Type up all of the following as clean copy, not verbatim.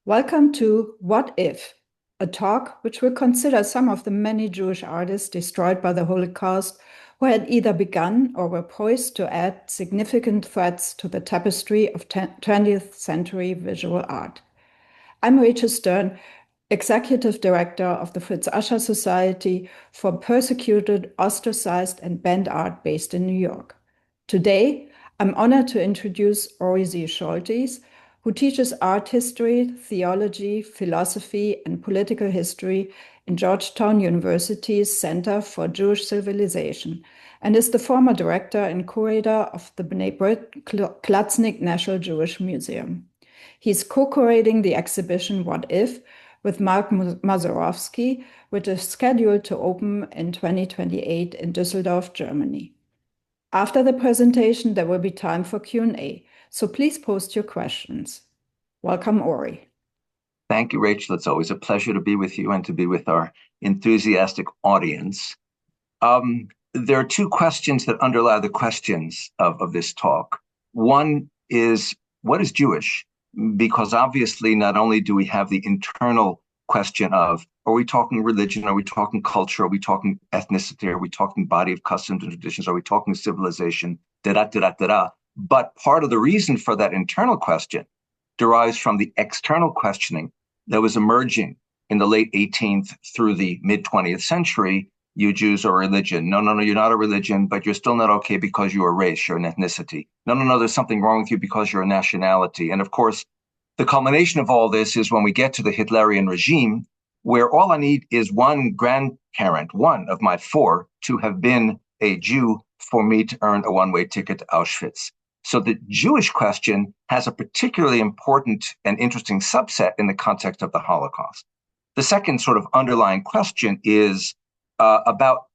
Welcome to What If, a talk which will consider some of the many Jewish artists destroyed by the Holocaust who had either begun or were poised to add significant threats to the tapestry of 20th century visual art. I'm Rachel Stern, Executive Director of the Fritz Ascher Society for Persecuted, Ostracized, and Banned Art based in New York. Today, I'm honored to introduce Ori Z Soltes, who teaches art history, theology, philosophy, and political history in Georgetown University's Center for Jewish Civilization, and is the former director and curator of the Bnei Brit Klatznik National Jewish Museum. He's co-curating the exhibition What If with Mark Mazurovsky, which is scheduled to open in 2028 in Düsseldorf, Germany. After the presentation, there will be time for Q&A, so please post your questions. Welcome, Ori. Thank you, Rachel. It's always a pleasure to be with you and to be with our enthusiastic audience. There are two questions that underlie the questions of this talk. One is, what is Jewish? Because obviously, not only do we have the internal question of, are we talking religion? Are we talking culture? Are we talking ethnicity? Are we talking body of customs and traditions? Are we talking civilization? But part of the reason for that internal question derives from the external questioning that was emerging in the late 18th through the mid 20th century. You Jews are a religion. No, you're not a religion, but you're still not okay because you're a race, you're an ethnicity. No, there's something wrong with you because you're a nationality. And of course, the culmination of all this is when we get to the Hitlerian regime, where all I need is one grandparent, one of my four, to have been a Jew for me to earn a one-way ticket to Auschwitz. So the Jewish question has a particularly important and interesting subset in the context of the Holocaust. The second sort of underlying question is about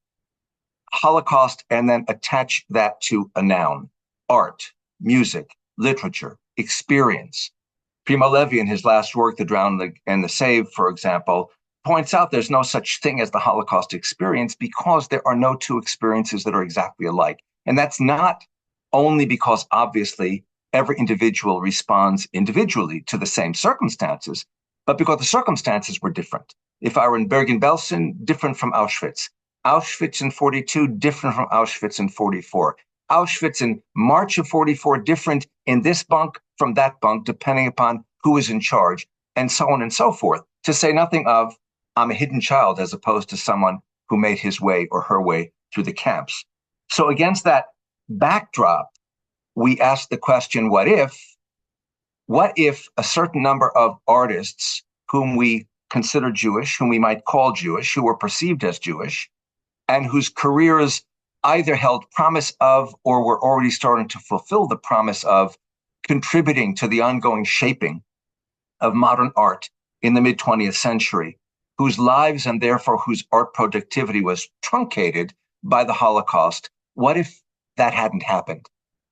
Holocaust, and then attach that to a noun: art, music, literature, experience. Primo Levi, in his last work, The Drowned and the Saved, for example, points out there's no such thing as the Holocaust experience because there are no two experiences that are exactly alike. And that's not only because, obviously, every individual responds individually to the same circumstances, but because the circumstances were different. If I were in Bergen-Belsen, different from Auschwitz. Auschwitz in 42, different from Auschwitz in 44. Auschwitz in March of 44, different in this bunk from that bunk, depending upon who is in charge, and so on and so forth. To say nothing of, I'm a hidden child as opposed to someone who made his way or her way through the camps. So against that backdrop, we ask the question, what if a certain number of artists whom we consider Jewish, whom we might call Jewish, who were perceived as Jewish, and whose careers either held promise of or were already starting to fulfill the promise of contributing to the ongoing shaping of modern art in the mid-20th century, whose lives and therefore whose art productivity was truncated by the Holocaust, what if that hadn't happened?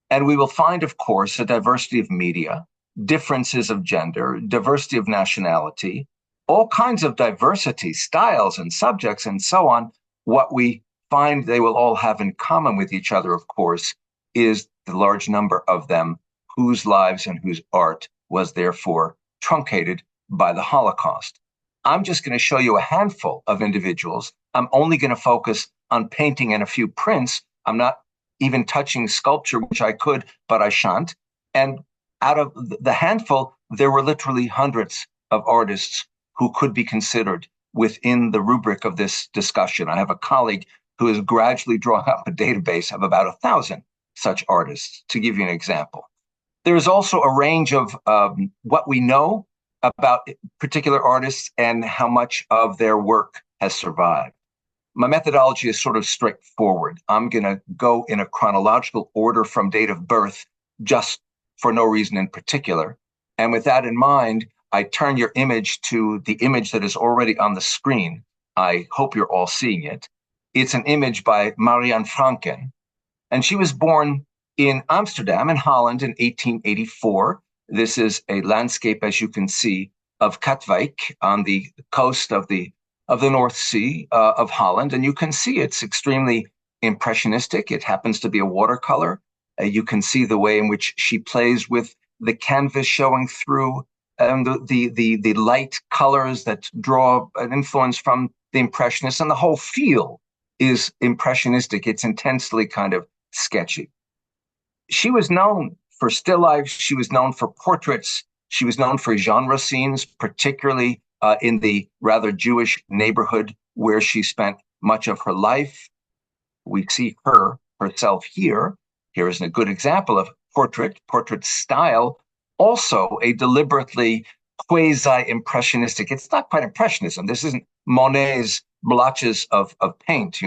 And we will find, of course, a diversity of media, differences of gender, diversity of nationality, all kinds of diversity, styles and subjects and so on. What we find they will all have in common with each other, of course, is the large number of them whose lives and whose art was therefore truncated by the Holocaust. I'm just going to show you a handful of individuals. I'm only going to focus on painting and a few prints. I'm not even touching sculpture, which I could, but I shan't. And out of the handful, there were literally hundreds of artists who could be considered within the rubric of this discussion. I have a colleague who is gradually drawing up a database of about 1,000 such artists, to give you an example. There is also a range of what we know about particular artists and how much of their work has survived. My methodology is sort of straightforward. I'm going to go in a chronological order from date of birth, just for no reason in particular. And with that in mind, I turn your image to the image that is already on the screen. I hope you're all seeing it. It's an image by Marianne Franken, and she was born in Amsterdam in Holland in 1884. This is a landscape, as you can see, of Katwijk on the coast of the North Sea of Holland. And you can see it's extremely impressionistic. It happens to be a watercolor. You can see the way in which she plays with the canvas showing through the light colors that draw an influence from the Impressionists, and the whole feel is impressionistic. It's intensely kind of sketchy. She was known for still lifes. She was known for portraits. She was known for genre scenes, particularly in the rather Jewish neighborhood where she spent much of her life. We see herself here. Here is a good example of portrait style, also a deliberately quasi-impressionistic. It's not quite impressionism. This isn't Monet's blotches of paint,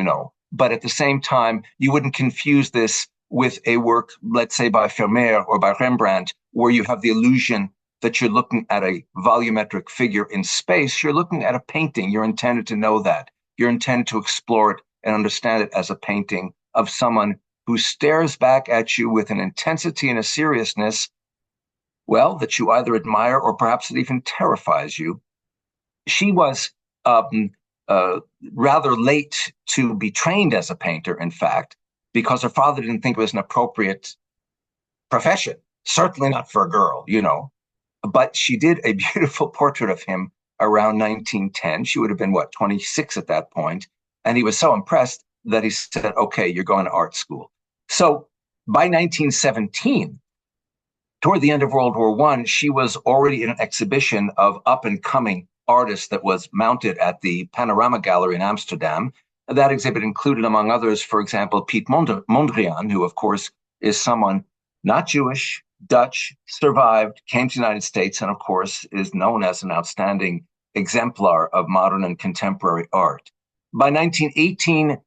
but at the same time, you wouldn't confuse this with a work, let's say by Vermeer or by Rembrandt, where you have the illusion that you're looking at a volumetric figure in space. You're looking at a painting. You're intended to know that. You're intended to explore it and understand it as a painting of someone who stares back at you with an intensity and a seriousness, well, that you either admire or perhaps it even terrifies you. She was rather late to be trained as a painter, in fact, because her father didn't think it was an appropriate profession, certainly not for a girl, But she did a beautiful portrait of him around 1910. She would have been, 26 at that point. And he was so impressed that he said, okay, you're going to art school. So by 1917, toward the end of World War I, she was already in an exhibition of up-and-coming artists that was mounted at the Panorama Gallery in Amsterdam. That exhibit included, among others, for example, Piet Mondrian, who, of course, is someone not Jewish, Dutch, survived, came to the United States, and, of course, is known as an outstanding exemplar of modern and contemporary art. By 1918,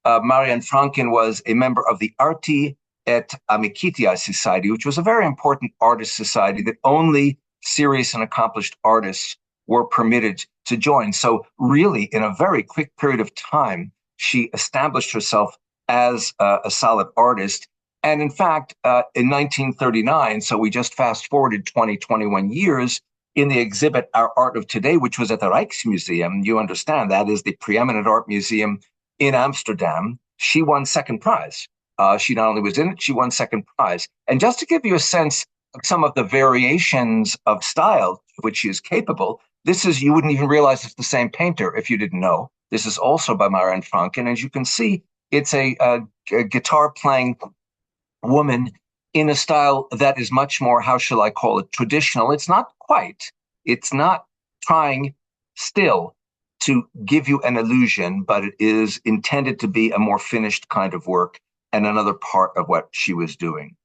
Marianne Franken, was a member of the Arti et Amicitia Society, which was a very important artist society that only serious and accomplished artists were permitted to join. So really, in a very quick period of time, she established herself as a solid artist. And in fact, in 1939, so we just fast forwarded 21 years, in the exhibit Our Art of Today, which was at the Rijksmuseum, you understand that is the preeminent art museum in Amsterdam, she won second prize. She not only was in it, she won second prize. And just to give you a sense of some of the variations of style of which she is capable, you wouldn't even realize it's the same painter if you didn't know. This is also by Marianne Franken. As you can see, it's a guitar-playing woman in a style that is much more, how shall I call it, traditional. It's not quite. It's not trying still to give you an illusion, but it is intended to be a more finished kind of work and another part of what she was doing.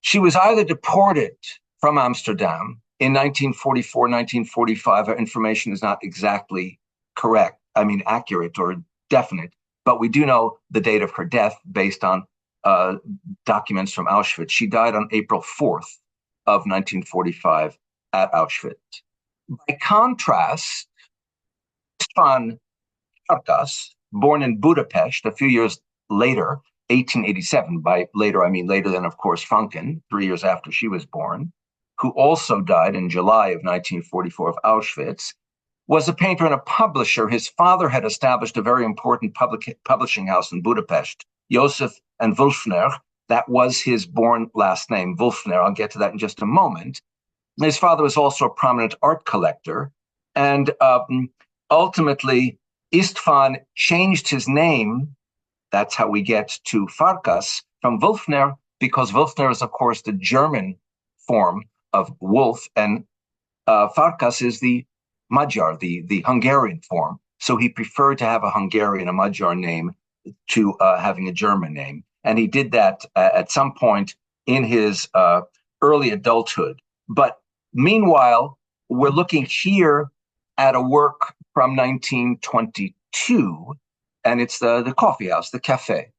She was either deported from Amsterdam in 1944, 1945. Our information is not exactly accurate or definite, but we do know the date of her death based on documents from Auschwitz. She died on April 4th of 1945 at Auschwitz. By contrast, Istvan Farkas, born in Budapest a few years later, 1887, by later, I mean later than, of course, Franken, 3 years after she was born, who also died in July of 1944 of Auschwitz, was a painter and a publisher. His father had established a very important publishing house in Budapest, Joseph and Wulfner. That was his born last name, Wulfner. I'll get to that in just a moment. His father was also a prominent art collector. And ultimately, Istvan changed his name. That's how we get to Farkas from Wulfner, because Wulfner is, of course, the German form of wolf, and Farkas is the Magyar, the Hungarian form. So he preferred to have a Hungarian, a Magyar name to having a German name. And he did that at some point in his early adulthood. But meanwhile, we're looking here at a work from 1922, and it's the coffee house, the cafe.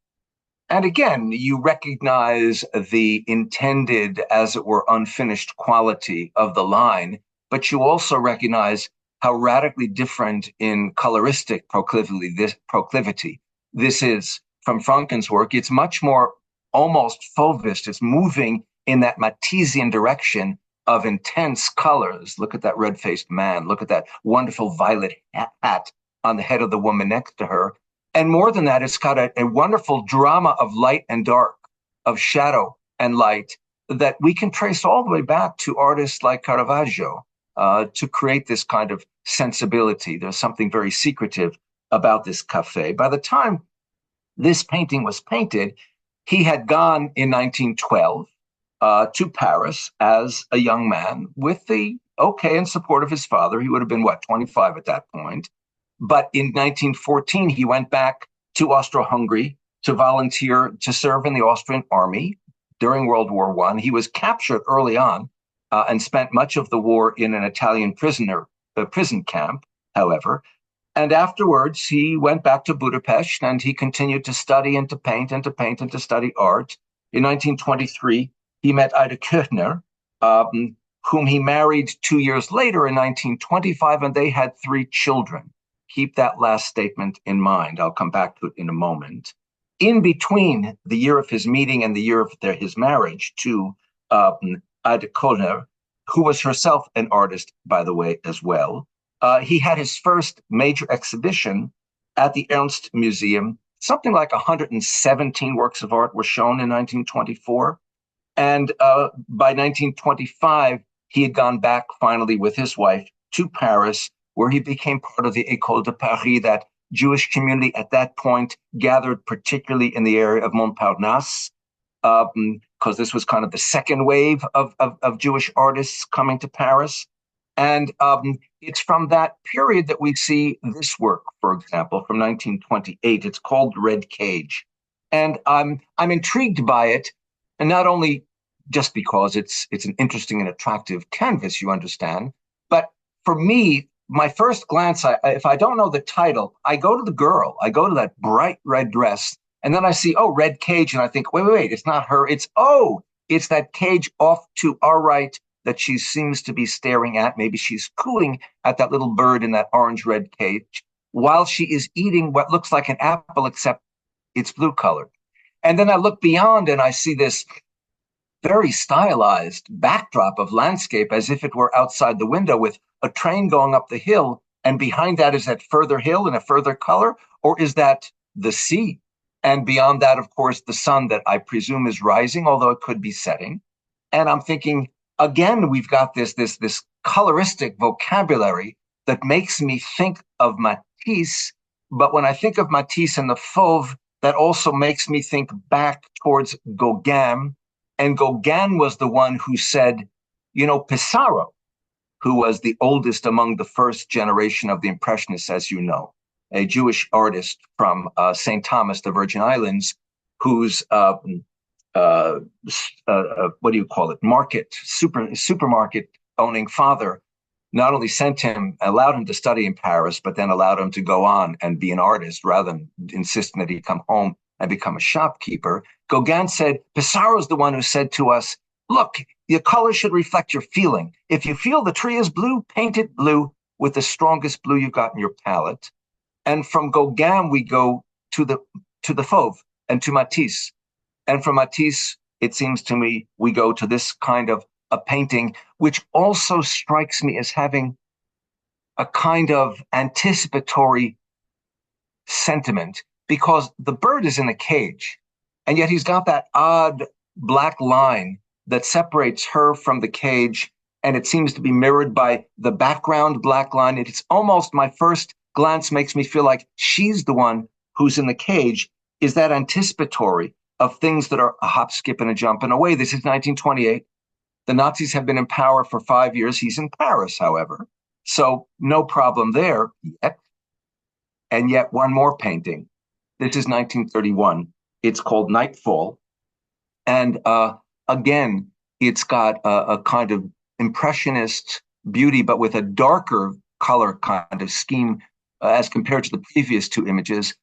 And again, you recognize the intended, as it were, unfinished quality of the line, but you also recognize how radically different in coloristic proclivity this is from Franken's work. It's much more almost fauvist. It's moving in that Matissean direction of intense colors. Look at that red-faced man. Look at that wonderful violet hat on the head of the woman next to her. And more than that, it's got a wonderful drama of light and dark, of shadow and light. that we can trace all the way back to artists like Caravaggio to create this kind of sensibility. There's something very secretive about this cafe. By the time this painting was painted, he had gone in 1912 to Paris as a young man with the okay and support of his father. He would have been, what, 25 at that point. But in 1914, he went back to Austro-Hungary to volunteer to serve in the Austrian army during World War I. He was captured early on and spent much of the war in an Italian prison camp, however. And afterwards, he went back to Budapest and he continued to study and to paint and to paint and to study art. In 1923, he met Ida Kirchner, whom he married 2 years later in 1925, and they had 3 children. Keep that last statement in mind. I'll come back to it in a moment. In between the year of his meeting and the year of his marriage to Ida Kirchner, who was herself an artist, by the way, as well, he had his first major exhibition at the Ernst Museum. Something like 117 works of art were shown in 1924. And by 1925, he had gone back finally with his wife to Paris, where he became part of the École de Paris, that Jewish community at that point gathered particularly in the area of Montparnasse, because this was kind of the second wave of Jewish artists coming to Paris. And it's from that period that we see this work, for example, from 1928. It's called Red Cage. And I'm intrigued by it, and not only just because it's an interesting and attractive canvas, you understand, but for me, my first glance, if I don't know the title, I go to the girl. I go to that bright red dress, and then I see, oh, Red Cage, and I think, wait, it's not her. It's that cage off to our right that she seems to be staring at. Maybe she's cooing at that little bird in that orange-red cage while she is eating what looks like an apple, except it's blue colored. And then I look beyond and I see this very stylized backdrop of landscape as if it were outside the window with a train going up the hill. And behind that is that further hill in a further color, or is that the sea? And beyond that, of course, the sun that I presume is rising, although it could be setting. And I'm thinking, again, we've got this coloristic vocabulary that makes me think of Matisse. But when I think of Matisse and the Fauve, that also makes me think back towards Gauguin. And Gauguin was the one who said, Pissarro, who was the oldest among the first generation of the Impressionists, as you know, a Jewish artist from St. Thomas, the Virgin Islands, whose supermarket owning father not only allowed him to study in Paris, but then allowed him to go on and be an artist rather than insisting that he come home and become a shopkeeper. Gauguin said, Pissarro is the one who said to us, look, your color should reflect your feeling. If you feel the tree is blue, paint it blue with the strongest blue you've got in your palette. And from Gauguin, we go to the Fauve and to Matisse. And from Matisse, it seems to me, we go to this kind of a painting, which also strikes me as having a kind of anticipatory sentiment, because the bird is in a cage, and yet he's got that odd black line that separates her from the cage, and it seems to be mirrored by the background black line. It's almost, my first glance makes me feel like she's the one who's in the cage. Is that anticipatory of things that are a hop, skip, and a jump and away? This is 1928. The Nazis have been in power for 5 years. He's in Paris, however, so no problem there yet. And yet one more painting. This is 1931. It's called Nightfall. And again, it's got a kind of impressionist beauty, but with a darker color kind of scheme as compared to the previous 2 images.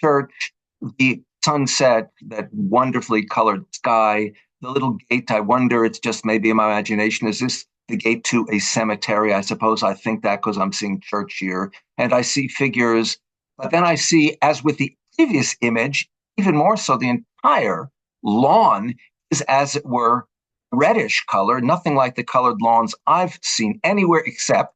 Church, the sunset, that wonderfully colored sky, the little gate. I wonder, it's just maybe in my imagination, is this the gate to a cemetery? I suppose I think that because I'm seeing church here. And I see figures, but then I see, as with the previous image, even more so, the entire lawn is, as it were, reddish color, nothing like the colored lawns I've seen anywhere except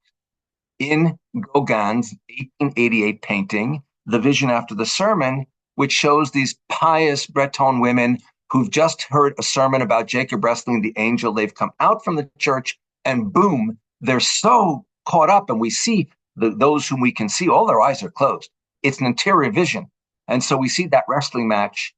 in Gauguin's 1888 painting, The Vision After the Sermon, which shows these pious Breton women who've just heard a sermon about Jacob wrestling the angel. They've come out from the church and boom, they're so caught up, and we see those whom we can see, all their eyes are closed. It's an interior vision. And so we see that wrestling match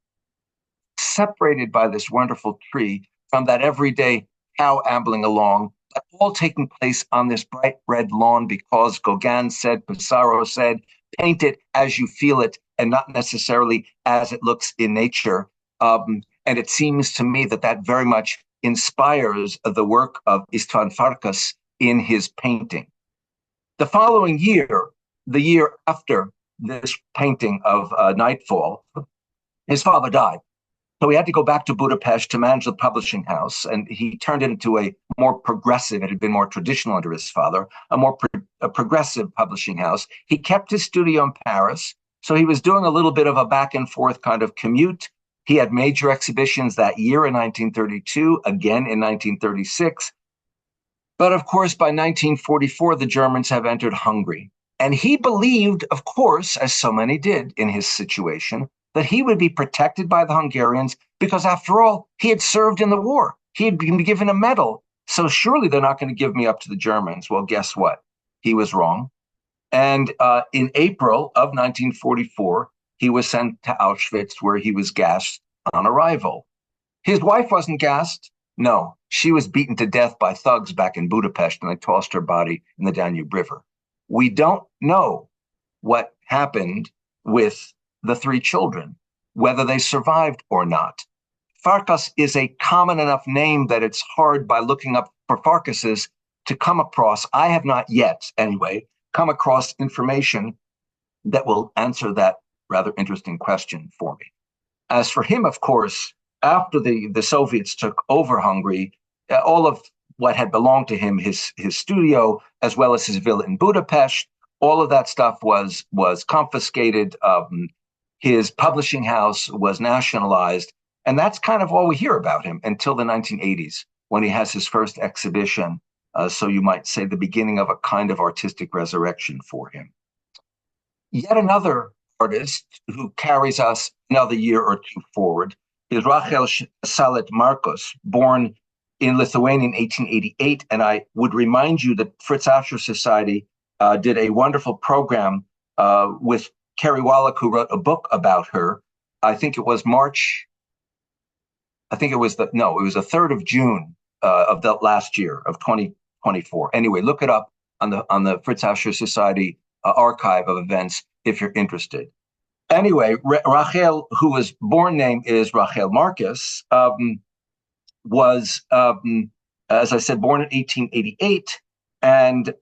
separated by this wonderful tree from that everyday cow ambling along, all taking place on this bright red lawn because Gauguin said, Pissarro said, paint it as you feel it and not necessarily as it looks in nature. And it seems to me that that very much inspires the work of Istvan Farkas in his painting. The following year, the year after this painting of Nightfall, his father died. So he had to go back to Budapest to manage the publishing house, and he turned it into a more progressive, it had been more traditional under his father, a progressive publishing house. He kept his studio in Paris, so he was doing a little bit of a back and forth kind of commute. He had major exhibitions that year in 1932, again in 1936. But of course, by 1944, the Germans have entered Hungary. And he believed, of course, as so many did in his situation, that he would be protected by the Hungarians because, after all, he had served in the war. He had been given a medal. So surely they're not going to give me up to the Germans. Well, guess what? He was wrong. And in April of 1944, he was sent to Auschwitz, where he was gassed on arrival. His wife wasn't gassed. No, she was beaten to death by thugs back in Budapest, and they tossed her body in the Danube River. We don't know what happened with the three children, whether they survived or not. Farkas is a common enough name that it's hard by looking up for Farkases to come across. I have not yet, anyway, come across information that will answer that rather interesting question for me. As for him, of course, after the Soviets took over Hungary, all of what had belonged to him, his studio, as well as his villa in Budapest, all of that stuff was confiscated. His publishing house was nationalized. And that's kind of all we hear about him until the 1980s, when he has his first exhibition. So you might say the beginning of a kind of artistic resurrection for him. Yet another artist who carries us another year or two forward is Rachel Szalit-Marcus, born in Lithuania in 1888. And I would remind you that Fritz Ascher Society did a wonderful program with Kerry Wallach, who wrote a book about her. I think it was the 3rd of June of the last year of 2024. Anyway, look it up on the Fritz Ascher Society archive of events if you're interested. Anyway, Rachel, whose born name is Rachel Marcus, was, as I said, born in 1888, and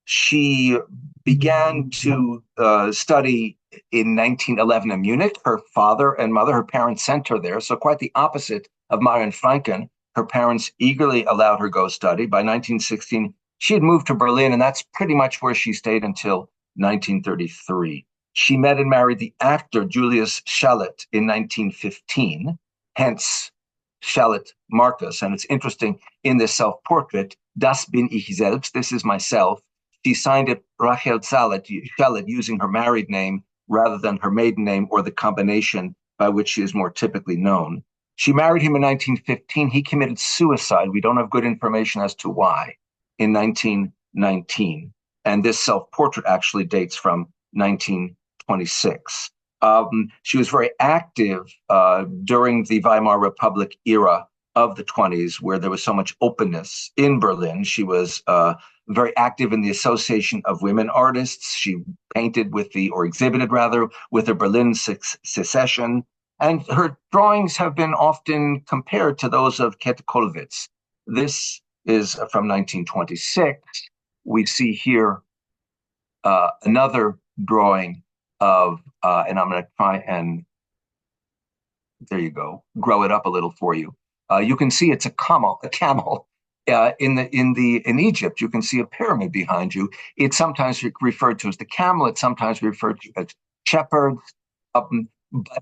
she began to study in 1911 in Munich. Her father and mother, her parents sent her there, so quite the opposite of Marianne Franken. Her parents eagerly allowed her go study. By 1916, she had moved to Berlin, and that's pretty much where she stayed until 1933. She met and married the actor Julius Szalit in 1915, hence Szalit-Marcus. And it's interesting, in this self-portrait, Das bin ich selbst, this is myself, she signed it Rachel Szalit using her married name rather than her maiden name or the combination by which she is more typically known. She married him in 1915. He committed suicide. We don't have good information as to why, in 1919. And this self-portrait actually dates from 1926. She was very active during the Weimar Republic era of the 20s, where there was so much openness in Berlin. She was very active in the Association of Women Artists. She painted exhibited with the Berlin Secession. And her drawings have been often compared to those of Käthe Kollwitz. This is from 1926. We see here another drawing of, and I'm going to try and, there you go, grow it up a little for you. You can see it's a camel. In Egypt, you can see a pyramid behind you. It's sometimes referred to as the camel. It's sometimes referred to as shepherds. But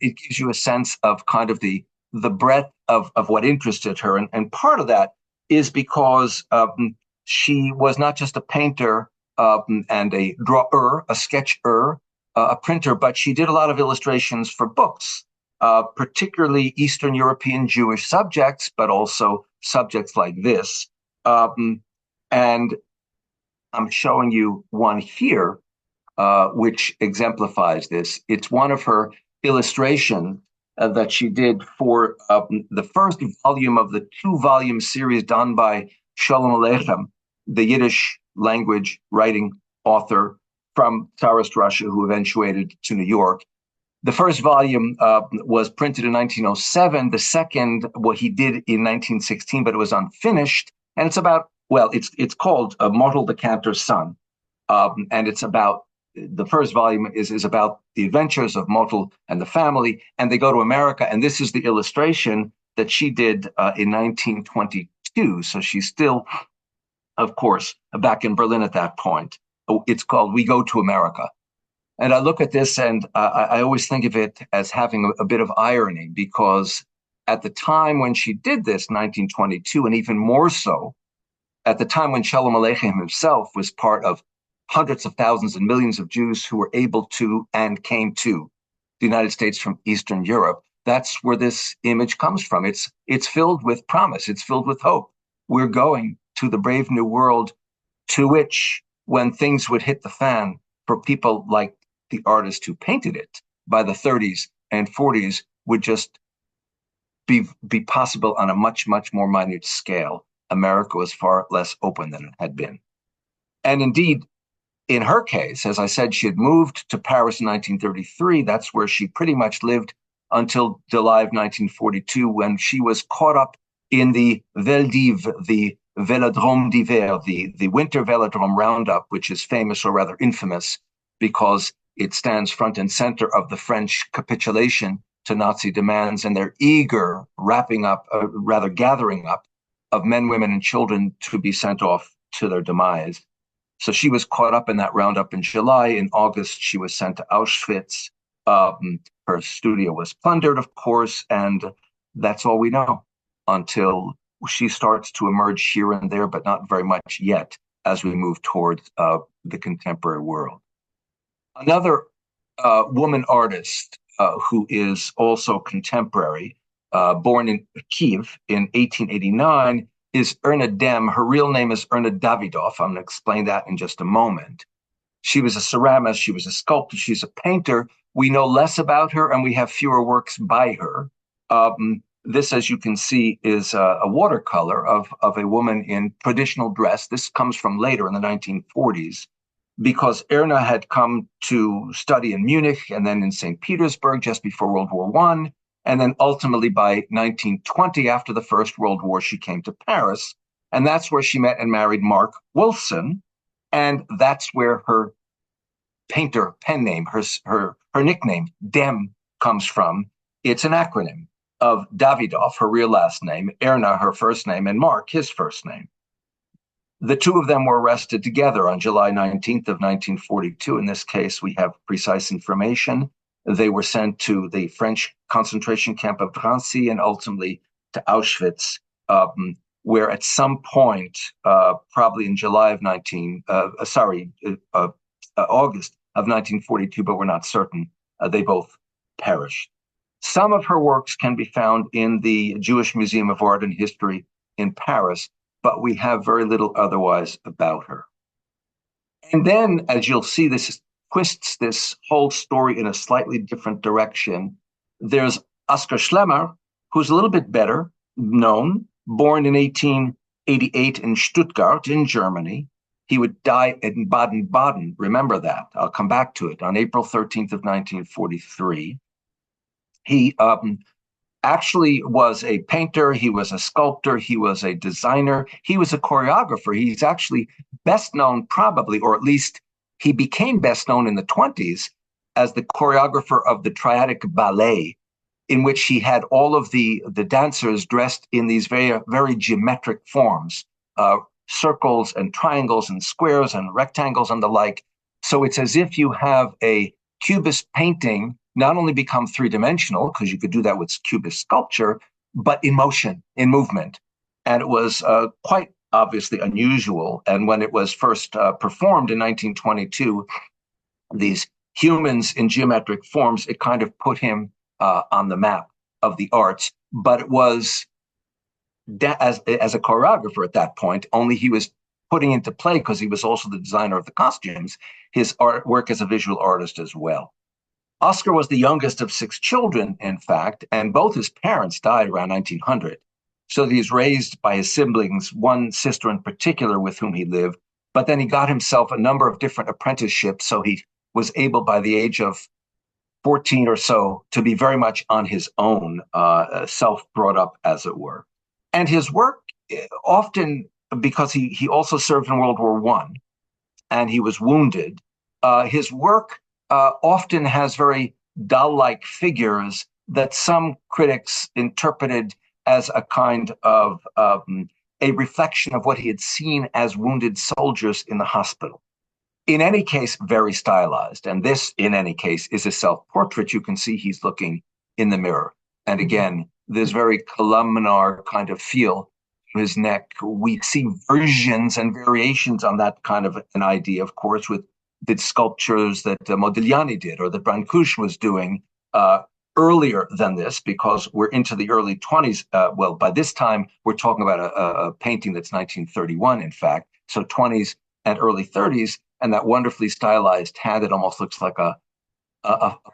it gives you a sense of kind of the breadth of what interested her. And part of that is because she was not just a painter and a drawer, a sketcher, a printer, but she did a lot of illustrations for books. particularly Eastern European Jewish subjects, but also subjects like this. And I'm showing you one here, which exemplifies this. It's one of her illustrations that she did for the first volume of the two-volume series done by Shalom Aleichem, the Yiddish language writing author from Tsarist Russia who eventuated to New York. The first volume was printed in 1907. The second, what he did in 1916, but it was unfinished. And it's about, well, it's called Mortal the Cantor's Son. And it's about, the first volume is about the adventures of Mortal and the family. And they go to America. And this is the illustration that she did in 1922. So she's still, of course, back in Berlin at that point. It's called We Go to America. And I look at this and I always think of it as having a bit of irony, because at the time when she did this, 1922, and even more so, at the time when Shalom Aleichem himself was part of hundreds of thousands and millions of Jews who were able to and came to the United States from Eastern Europe, that's where this image comes from. It's filled with promise. It's filled with hope. We're going to the brave new world to which, when things would hit the fan for people like the artist who painted it by the 30s and 40s, would just be possible on a much, much more minute scale. America was far less open than it had been. And indeed, in her case, as I said, she had moved to Paris in 1933. That's where she pretty much lived until July of 1942, when she was caught up in the Veldiv, the Velodrome d'hiver, the winter velodrome roundup, which is famous, or rather infamous, because it stands front and center of the French capitulation to Nazi demands and their eager gathering up of men, women, and children to be sent off to their demise. So she was caught up in that roundup in July. In August, she was sent to Auschwitz. Her studio was plundered, of course, and that's all we know until she starts to emerge here and there, but not very much yet as we move towards the contemporary world. Another woman artist who is also contemporary, born in Kiev in 1889, is Erna DEM. Her real name is Erna Davidoff. I'm going to explain that in just a moment. She was a ceramist. She was a sculptor. She's a painter. We know less about her, and we have fewer works by her. This, as you can see, is a watercolor of a woman in traditional dress. This comes from later in the 1940s, because Erna had come to study in Munich and then in St. Petersburg just before World War I. And then ultimately by 1920, after the First World War, she came to Paris. And that's where she met and married Mark Wolfson. And that's where her painter pen name, her nickname, DEM, comes from. It's an acronym of Davidoff, her real last name, Erna, her first name, and Mark, his first name. The two of them were arrested together on July 19th of 1942. In this case, we have precise information. They were sent to the French concentration camp of Drancy and ultimately to Auschwitz, where at some point, probably in August of 1942, but we're not certain, they both perished. Some of her works can be found in the Jewish Museum of Art and History in Paris, but we have very little otherwise about her. And then, as you'll see, this twists this whole story in a slightly different direction. There's Oskar Schlemmer, who's a little bit better known, born in 1888 in Stuttgart in Germany. He would die in Baden-Baden. Remember that. I'll come back to it. On April 13th of 1943. He actually was a painter. He was a sculptor. He was a designer. He was a choreographer. He's actually best known probably, or at least he became best known in the 1920s as the choreographer of the Triadic Ballet, in which he had all of the dancers dressed in these very, very geometric forms, circles and triangles and squares and rectangles and the like. So it's as if you have a cubist painting not only become three-dimensional, because you could do that with cubist sculpture, but in motion, in movement. And it was quite obviously unusual. And when it was first performed in 1922, these humans in geometric forms, it kind of put him on the map of the arts, but it was as a choreographer at that point, only he was putting into play, because he was also the designer of the costumes, his work as a visual artist as well. Oskar was the youngest of 6 children, in fact, and both his parents died around 1900. So he was raised by his siblings, one sister in particular with whom he lived, but then he got himself a number of different apprenticeships, so he was able by the age of 14 or so to be very much on his own, self-brought up, as it were. And his work often, because he also served in World War I and he was wounded, his work often has very doll-like figures that some critics interpreted as a kind of a reflection of what he had seen as wounded soldiers in the hospital. In any case, very stylized. And this, in any case, is a self-portrait. You can see he's looking in the mirror. And again, this very columnar kind of feel to his neck. We see versions and variations on that kind of an idea, of course, with the sculptures that Modigliani did or that Brancusi was doing earlier than this, because we're into the early 20s. Well, by this time, we're talking about a painting that's 1931, in fact. So 20s and early 30s, and that wonderfully stylized hand that almost looks like a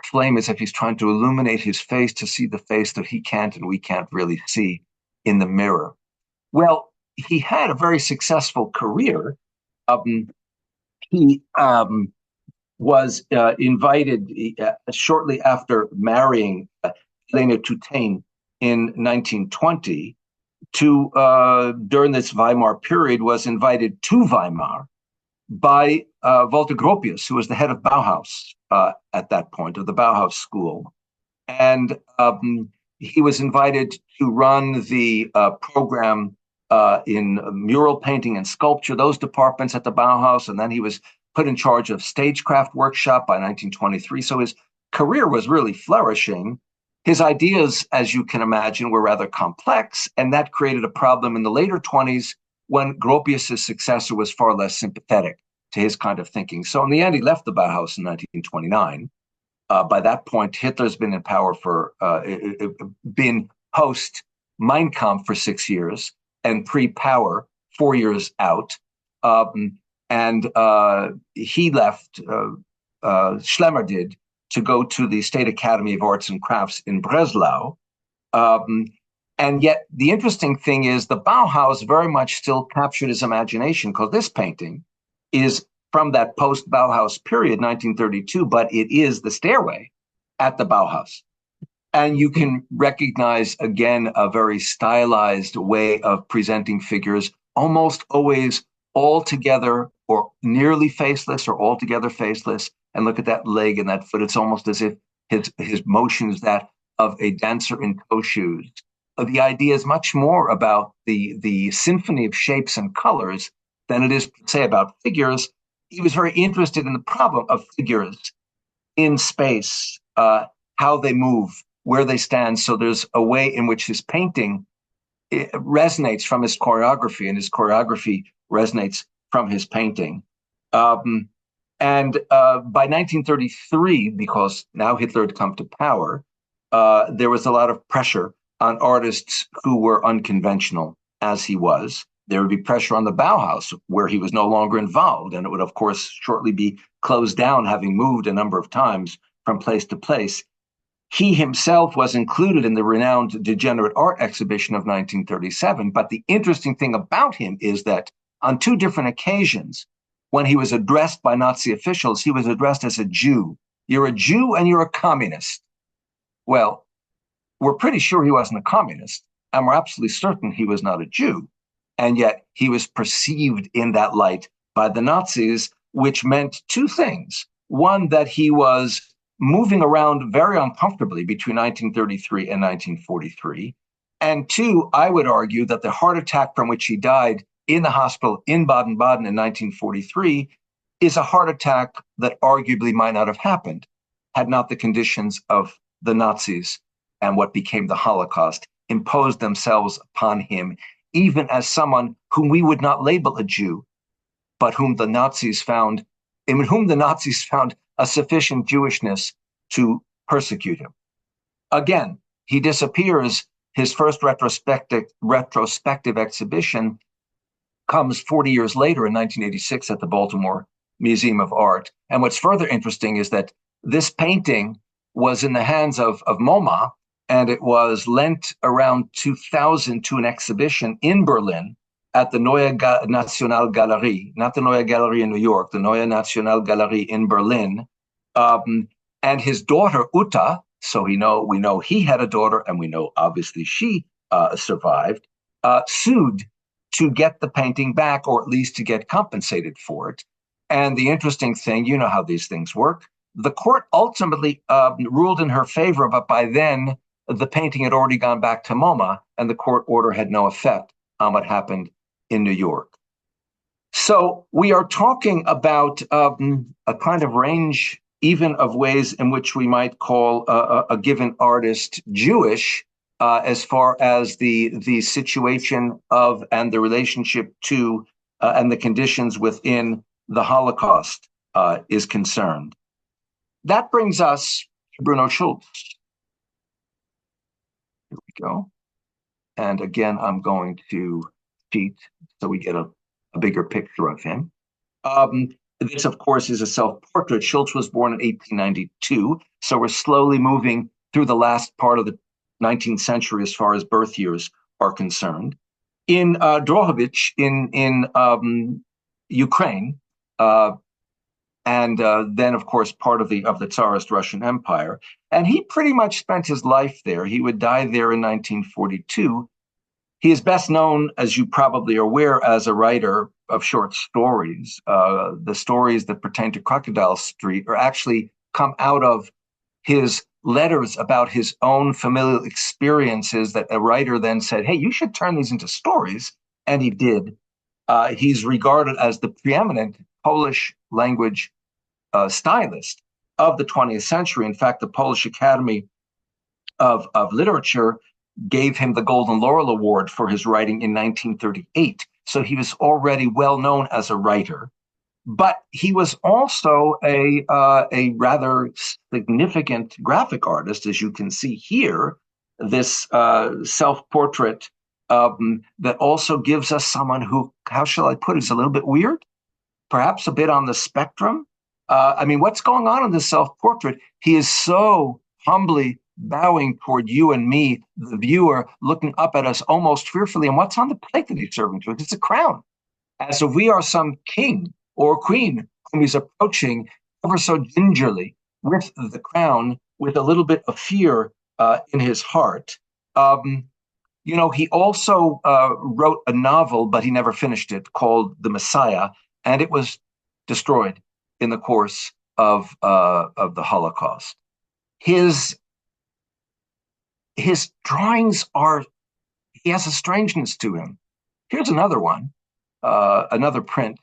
flame, as if he's trying to illuminate his face to see the face that he can't and we can't really see in the mirror. Well, he had a very successful career. He was invited shortly after marrying Helena Tutain in 1920 to, during this Weimar period, was invited to Weimar by Walter Gropius, who was the head of Bauhaus at that point, of the Bauhaus school. And he was invited to run the program in mural painting and sculpture, those departments at the Bauhaus. And then he was put in charge of stagecraft workshop by 1923. So his career was really flourishing. His ideas, as you can imagine, were rather complex, and that created a problem in the later 20s when Gropius's successor was far less sympathetic to his kind of thinking. So in the end, he left the Bauhaus in 1929. By that point, Hitler's been in power been post Mein Kampf for 6 years and pre-power 4 years out. And he left, Schlemmer did, to go to the State Academy of Arts and Crafts in Breslau. And yet the interesting thing is the Bauhaus very much still captured his imagination, because this painting is from that post-Bauhaus period, 1932, but it is the stairway at the Bauhaus. And you can recognize, again, a very stylized way of presenting figures, almost always altogether or nearly faceless or altogether faceless. And look at that leg and that foot. It's almost as if his motion is that of a dancer in toe shoes. The idea is much more about the symphony of shapes and colors than it is, say, about figures. He was very interested in the problem of figures in space, how they move, where they stand. So there's a way in which his painting resonates from his choreography, and his choreography resonates from his painting. And by 1933, because now Hitler had come to power, there was a lot of pressure on artists who were unconventional, as he was. There would be pressure on the Bauhaus, where he was no longer involved, and it would, of course, shortly be closed down, having moved a number of times from place to place. He himself was included in the renowned Degenerate Art exhibition of 1937, but the interesting thing about him is that on 2 different occasions, when he was addressed by Nazi officials, he was addressed as a Jew. You're a Jew and you're a communist. Well, we're pretty sure he wasn't a communist, and we're absolutely certain he was not a Jew. And yet he was perceived in that light by the Nazis, which meant 2 things. One, that he was moving around very uncomfortably between 1933 and 1943. And 2, I would argue that the heart attack from which he died in the hospital in Baden-Baden in 1943 is a heart attack that arguably might not have happened had not the conditions of the Nazis and what became the Holocaust imposed themselves upon him, even as someone whom we would not label a Jew, but in whom the Nazis found a sufficient Jewishness to persecute him. Again, he disappears. His first retrospective exhibition comes 40 years later in 1986 at the Baltimore Museum of Art. And what's further interesting is that this painting was in the hands of MoMA, and it was lent around 2000 to an exhibition in Berlin at the Neue Nationalgalerie, not the Neue Gallery in New York, the Neue Nationalgalerie in Berlin. And his daughter, Uta, so we know he had a daughter, and we know obviously she survived, sued to get the painting back, or at least to get compensated for it. And the interesting thing, you know how these things work, the court ultimately ruled in her favor, but by then the painting had already gone back to MoMA, and the court order had no effect on what happened in New York. So we are talking about a kind of range, even of ways in which we might call a given artist Jewish, as far as the situation of and the relationship to and the conditions within the Holocaust is concerned. That brings us to Bruno Schulz. Here we go. And again, I'm going to cheat so we get a bigger picture of him. This, of course, is a self-portrait. Schulz was born in 1892, so we're slowly moving through the last part of the 19th century as far as birth years are concerned. In Drohobych, in Ukraine, and then, of course, part of the Tsarist Russian Empire. And he pretty much spent his life there. He would die there in 1942. He is best known, as you probably are aware, as a writer of short stories. The stories that pertain to Crocodile Street are actually come out of his letters about his own familial experiences that a writer then said, hey, you should turn these into stories. And he did. He's regarded as the preeminent Polish language stylist of the 20th century. In fact, the Polish Academy of Literature gave him the Golden Laurel Award for his writing in 1938. So he was already well known as a writer. But he was also a rather significant graphic artist, as you can see here, this self-portrait that also gives us someone who, how shall I put it, is a little bit weird, perhaps a bit on the spectrum. I mean, what's going on in this self-portrait? He is so humbly bowing toward you and me, the viewer, looking up at us almost fearfully. And what's on the plate that he's serving to us? It's a crown, as if we are some king or queen whom he's approaching ever so gingerly with the crown, with a little bit of fear in his heart. You know, he also wrote a novel, but he never finished it, called The Messiah, and it was destroyed in the course of the Holocaust. His drawings he has a strangeness to him. Here's another one, another print,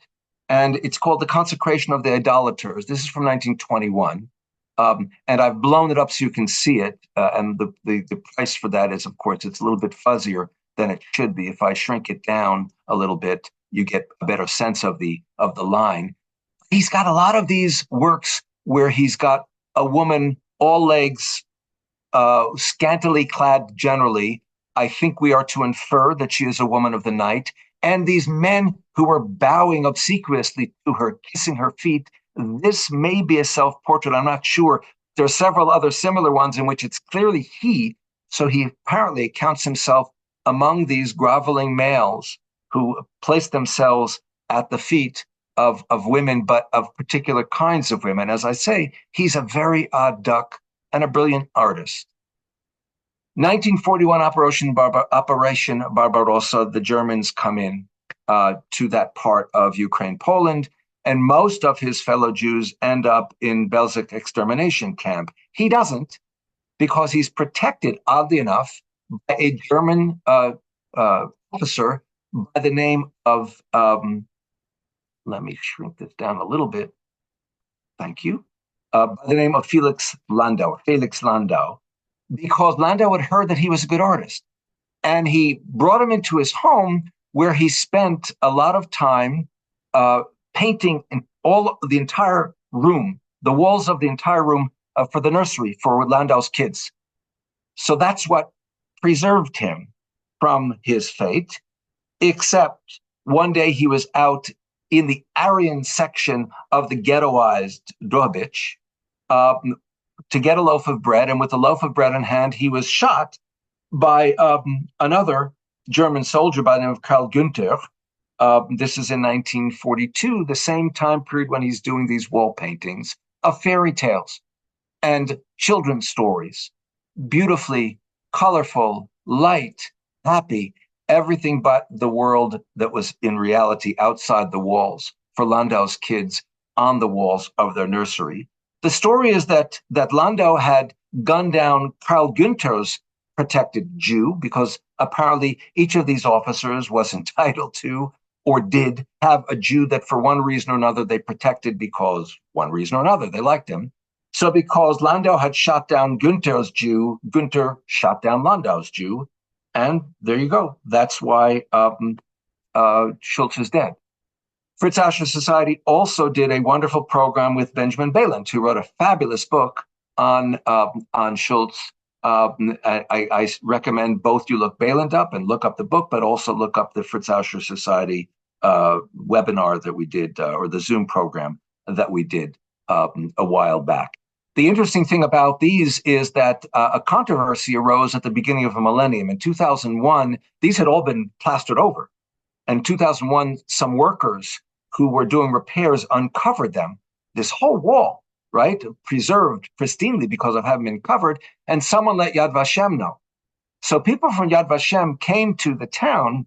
and it's called The Consecration of the Idolaters. This is from 1921. And I've blown it up so you can see it. And the price for that is, of course, it's a little bit fuzzier than it should be. If I shrink it down a little bit, you get a better sense of the line. He's got a lot of these works where he's got a woman, all legs, scantily clad generally. I think we are to infer that she is a woman of the night. And these men who are bowing obsequiously to her, kissing her feet. This may be a self-portrait. I'm not sure. There are several other similar ones in which it's clearly he. So he apparently counts himself among these groveling males who place themselves at the feet of women, but of particular kinds of women. As I say, he's a very odd duck and a brilliant artist. 1941 Operation Barbarossa, the Germans come in to that part of Ukraine, Poland, and most of his fellow Jews end up in Belzec extermination camp. He doesn't, because he's protected, oddly enough, by a German officer by the name of, let me shrink this down a little bit. Thank you. By the name of Felix Landau, because Landau had heard that he was a good artist. And he brought him into his home, where he spent a lot of time painting in the entire room, the walls of the entire room for the nursery for Landau's kids. So that's what preserved him from his fate, except one day he was out in the Aryan section of the ghettoized Drohobych to get a loaf of bread. And with a loaf of bread in hand, he was shot by another German soldier by the name of Karl Günther. This is in 1942, the same time period when he's doing these wall paintings of fairy tales and children's stories, beautifully colorful, light, happy, everything but the world that was in reality outside the walls for Landau's kids on the walls of their nursery. The story is that Landau had gunned down Karl Günther's protected Jew, because apparently each of these officers was entitled to or did have a Jew that for one reason or another they protected, because one reason or another they liked him. So because Landau had shot down Günther's Jew, Günther shot down Landau's Jew, and there you go. That's why Schultz is dead. Fritz Ascher Society also did a wonderful program with Benjamin Beland, who wrote a fabulous book on Schultz. I recommend both you look Beland up and look up the book, but also look up the Fritz Ascher Society webinar that we did, or the Zoom program that we did a while back. The interesting thing about these is that a controversy arose at the beginning of the millennium. In 2001, these had all been plastered over. In 2001, some workers who were doing repairs uncovered them, this whole wall, right, preserved pristinely because of having been covered, and someone let Yad Vashem know. So people from Yad Vashem came to the town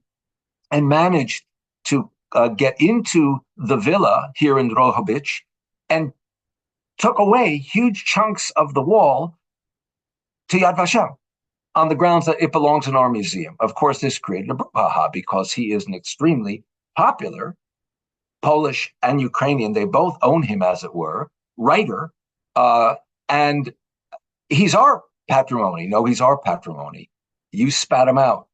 and managed to get into the villa here in Drohobych and took away huge chunks of the wall to Yad Vashem on the grounds that it belongs in our museum. Of course, this created a brouhaha because he is an extremely popular Polish and Ukrainian, they both own him, as it were, writer, and he's our patrimony. No, he's our patrimony. You spat him out.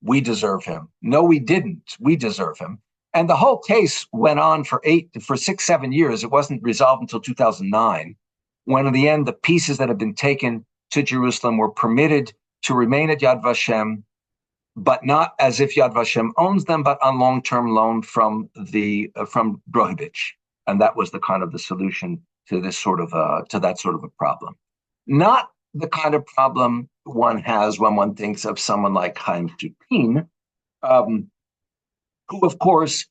We deserve him. No, we didn't. We deserve him. And the whole case went on for 6, 7 years. It wasn't resolved until 2009, when in the end, the pieces that had been taken to Jerusalem were permitted to remain at Yad Vashem, but not as if Yad Vashem owns them, but on long-term loan from Drohobych. And that was the kind of the solution to this sort of to that sort of a problem. Not the kind of problem one has when one thinks of someone like Chaim Soutine, who, of course,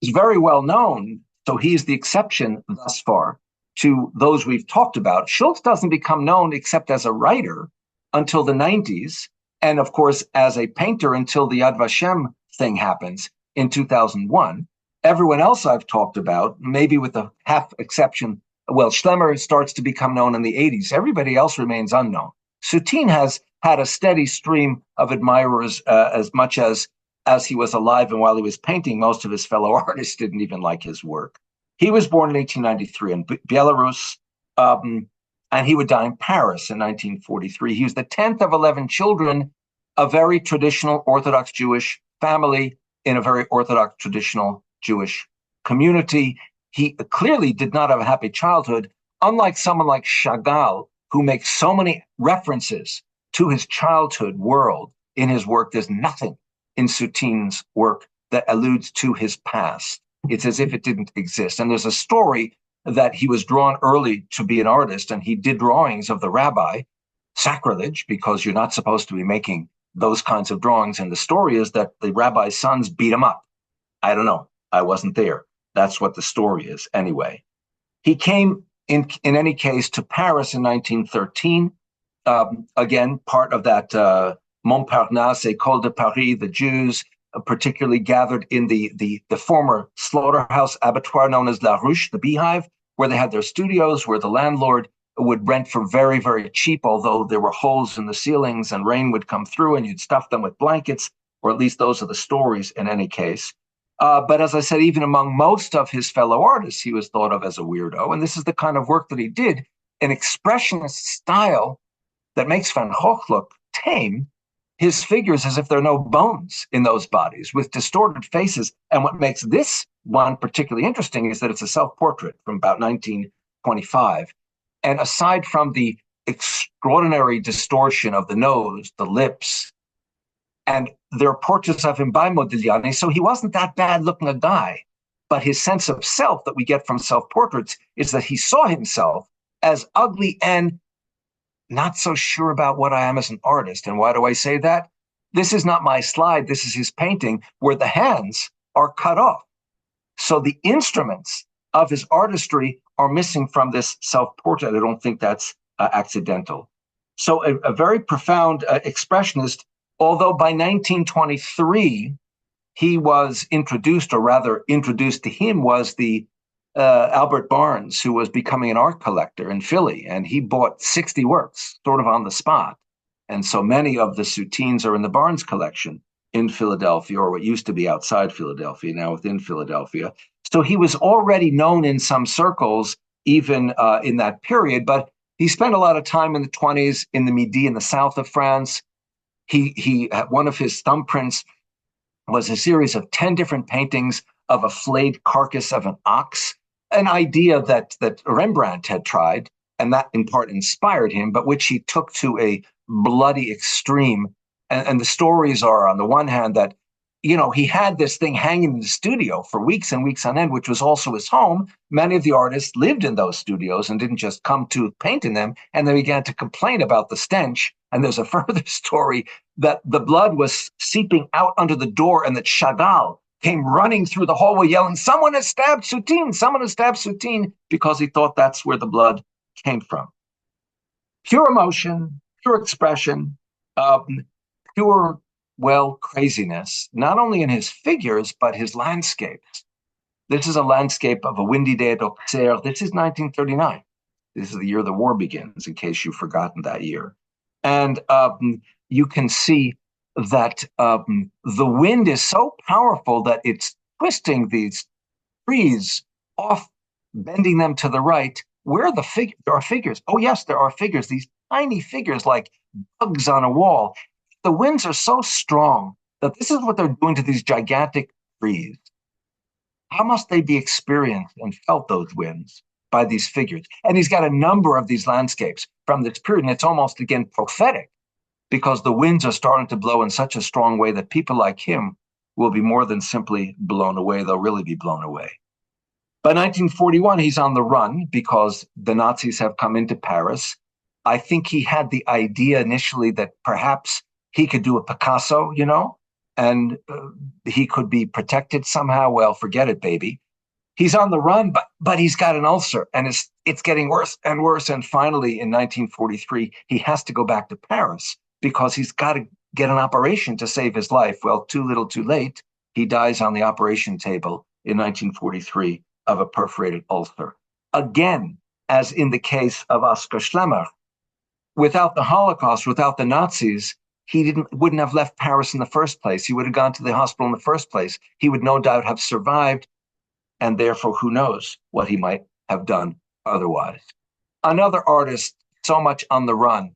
is very well known. So he's the exception thus far to those we've talked about. Schultz doesn't become known except as a writer until the 90s, and of course as a painter until the Yad Vashem thing happens in 2001. Everyone else I've talked about, maybe with a half exception, well, Schlemmer starts to become known in the 80s. Everybody else remains unknown. Soutine has had a steady stream of admirers as much as he was alive, and while he was painting, most of his fellow artists didn't even like his work. He was born in 1893 in Belarus, and he would die in Paris in 1943. He was the 10th of 11 children, a very traditional Orthodox Jewish family in a very Orthodox traditional Jewish community. He clearly did not have a happy childhood, unlike someone like Chagall, who makes so many references to his childhood world in his work. There's nothing in Soutine's work that alludes to his past. It's as if it didn't exist. And there's a story that he was drawn early to be an artist, and he did drawings of the rabbi, sacrilege, because you're not supposed to be making those kinds of drawings. And the story is that the rabbi's sons beat him up. I don't know. I wasn't there. That's what the story is anyway. He came, in any case, to Paris in 1913. Again, part of that Montparnasse, École de Paris, the Jews particularly gathered in the former slaughterhouse abattoir known as La Ruche, the Beehive, where they had their studios, where the landlord would rent for very, very cheap, although there were holes in the ceilings and rain would come through and you'd stuff them with blankets, or at least those are the stories in any case. But as I said, even among most of his fellow artists, he was thought of as a weirdo. And this is the kind of work that he did, an expressionist style that makes Van Gogh look tame. His figures as if there are no bones in those bodies with distorted faces. And what makes this one particularly interesting is that it's a self-portrait from about 1925. And aside from the extraordinary distortion of the nose, the lips, and there are portraits of him by Modigliani, so he wasn't that bad looking a guy. But his sense of self that we get from self-portraits is that he saw himself as ugly and not so sure about what I am as an artist. And why do I say that? This is not my slide. This is his painting where the hands are cut off. So the instruments of his artistry are missing from this self-portrait. I don't think that's accidental. So a very profound expressionist, although by 1923, he was introduced, or rather introduced to him was the Albert Barnes, who was becoming an art collector in Philly, and he bought 60 works sort of on the spot. And so many of the Soutines are in the Barnes collection in Philadelphia, or what used to be outside Philadelphia, now within Philadelphia. So he was already known in some circles, even in that period, but he spent a lot of time in the 20s in the Midi in the south of France. He one of his thumbprints was a series of 10 different paintings of a flayed carcass of an ox, an idea that Rembrandt had tried, and that in part inspired him, but which he took to a bloody extreme. And the stories are, on the one hand, that, he had this thing hanging in the studio for weeks and weeks on end, which was also his home. Many of the artists lived in those studios and didn't just come to paint in them, and they began to complain about the stench. And there's a further story that the blood was seeping out under the door, and that Chagall came running through the hallway yelling, "Someone has stabbed Soutine! Someone has stabbed Soutine!" because he thought that's where the blood came from. Pure emotion, pure expression, pure, craziness, not only in his figures, but his landscapes. This is a landscape of a windy day at Auxerre. This is 1939. This is the year the war begins, in case you've forgotten that year. And you can see that the wind is so powerful that it's twisting these trees off, bending them to the right. Where are the figures? There are figures. Oh, yes, there are figures. These tiny figures like bugs on a wall. The winds are so strong that this is what they're doing to these gigantic trees. How must they be experienced and felt, those winds, by these figures? And he's got a number of these landscapes from this period, and it's almost, again, prophetic, because the winds are starting to blow in such a strong way that people like him will be more than simply blown away. They'll really be blown away. By 1941, he's on the run because the Nazis have come into Paris. I think he had the idea initially that perhaps he could do a Picasso, and he could be protected somehow. Well, forget it, baby. He's on the run, but he's got an ulcer, and it's getting worse and worse. And finally, in 1943, he has to go back to Paris because he's got to get an operation to save his life. Well, too little, too late. He dies on the operation table in 1943 of a perforated ulcer. Again, as in the case of Oskar Schlemmer, without the Holocaust, without the Nazis, he wouldn't have left Paris in the first place. He would have gone to the hospital in the first place. He would no doubt have survived, and therefore, who knows what he might have done otherwise. Another artist so much on the run,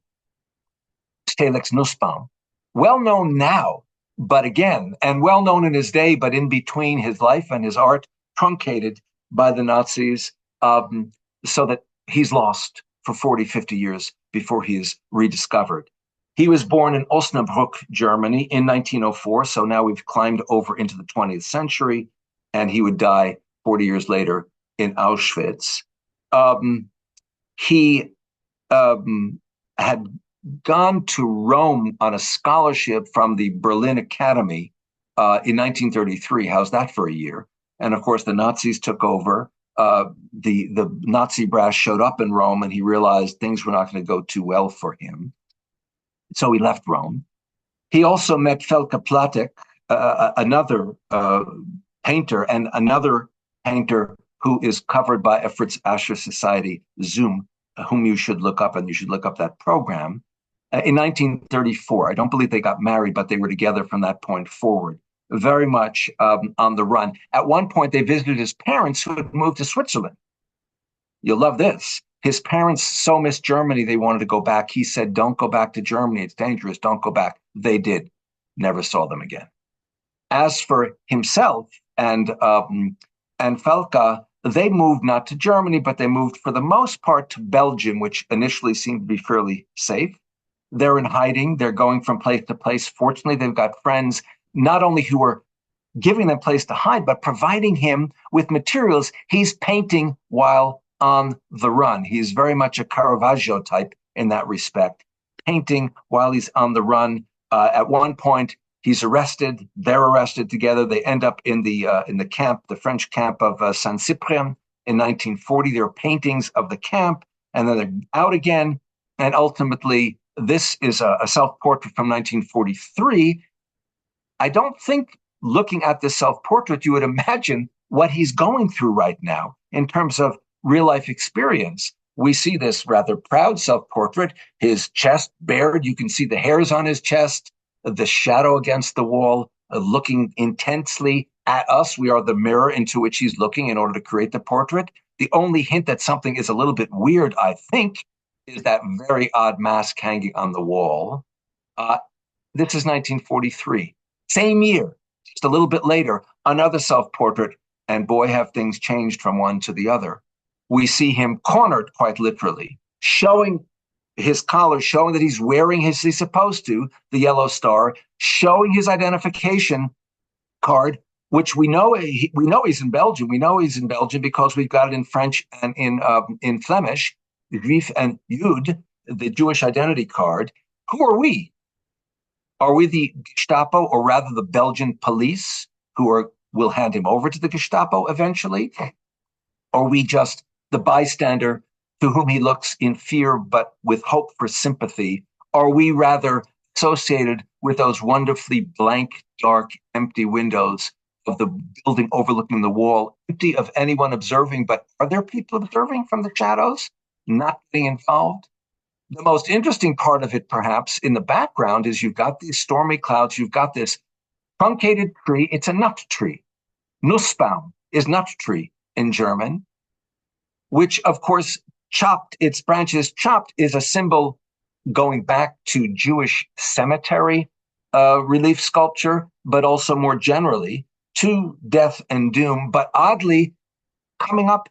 Felix Nussbaum, well known now, but again, and well known in his day, but in between his life and his art, truncated by the Nazis, so that he's lost for 40, 50 years before he is rediscovered. He was born in Osnabrück, Germany in 1904, so now we've climbed over into the 20th century, and he would die 40 years later in Auschwitz. He had gone to Rome on a scholarship from the Berlin Academy in 1933. How's that for a year? And of course, the Nazis took over. The Nazi brass showed up in Rome, and he realized things were not going to go too well for him. So he left Rome. He also met Felke Platek, another painter, and another painter who is covered by a Fritz Ascher Society Zoom, whom you should look up, and you should look up that program. In 1934, I don't believe they got married, but they were together from that point forward, very much on the run. At one point, they visited his parents who had moved to Switzerland. You'll love this. His parents so missed Germany, they wanted to go back. He said, "Don't go back to Germany. It's dangerous. Don't go back." They did. Never saw them again. As for himself and Felka, They moved not to Germany, but they moved for the most part to Belgium, which initially seemed to be fairly safe. They're in hiding. They're going from place to place. Fortunately, they've got friends not only who are giving them place to hide, but providing him with materials. He's painting while on the run. He's very much a Caravaggio type in that respect, painting while he's on the run. At one point, he's arrested. They're arrested together. They end up in the camp, the French camp of Saint-Cyprien in 1940. There are paintings of the camp, and then they're out again. And ultimately, this is a self-portrait from 1943. I don't think, looking at this self-portrait, you would imagine what he's going through right now in terms of real-life experience. We see this rather proud self-portrait, his chest bared. You can see the hairs on his chest, the shadow against the wall, looking intensely at us. We are the mirror into which he's looking in order to create the portrait. The only hint that something is a little bit weird, I think, is that very odd mask hanging on the wall. This is 1943. Same year, just a little bit later, another self-portrait, and boy, have things changed from one to the other. We see him cornered, quite literally, showing his collar, showing that he's wearing he's supposed to, the yellow star, showing his identification card, which we know he's in Belgium. We know he's in Belgium because we've got it in French and in Flemish, Juif and Jood, the Jewish identity card. Who are we? Are we the Gestapo, or rather the Belgian police, who will hand him over to the Gestapo eventually? Are we just the bystander to whom he looks in fear but with hope for sympathy? Are we rather associated with those wonderfully blank, dark, empty windows of the building overlooking the wall, empty of anyone observing? But are there people observing from the shadows, not getting involved? The most interesting part of it, perhaps, in the background is you've got these stormy clouds. You've got this truncated tree. It's a nut tree. Nussbaum is nut tree in German, which, of course, its branches chopped is a symbol going back to Jewish cemetery relief sculpture, but also more generally to death and doom. But oddly, coming up,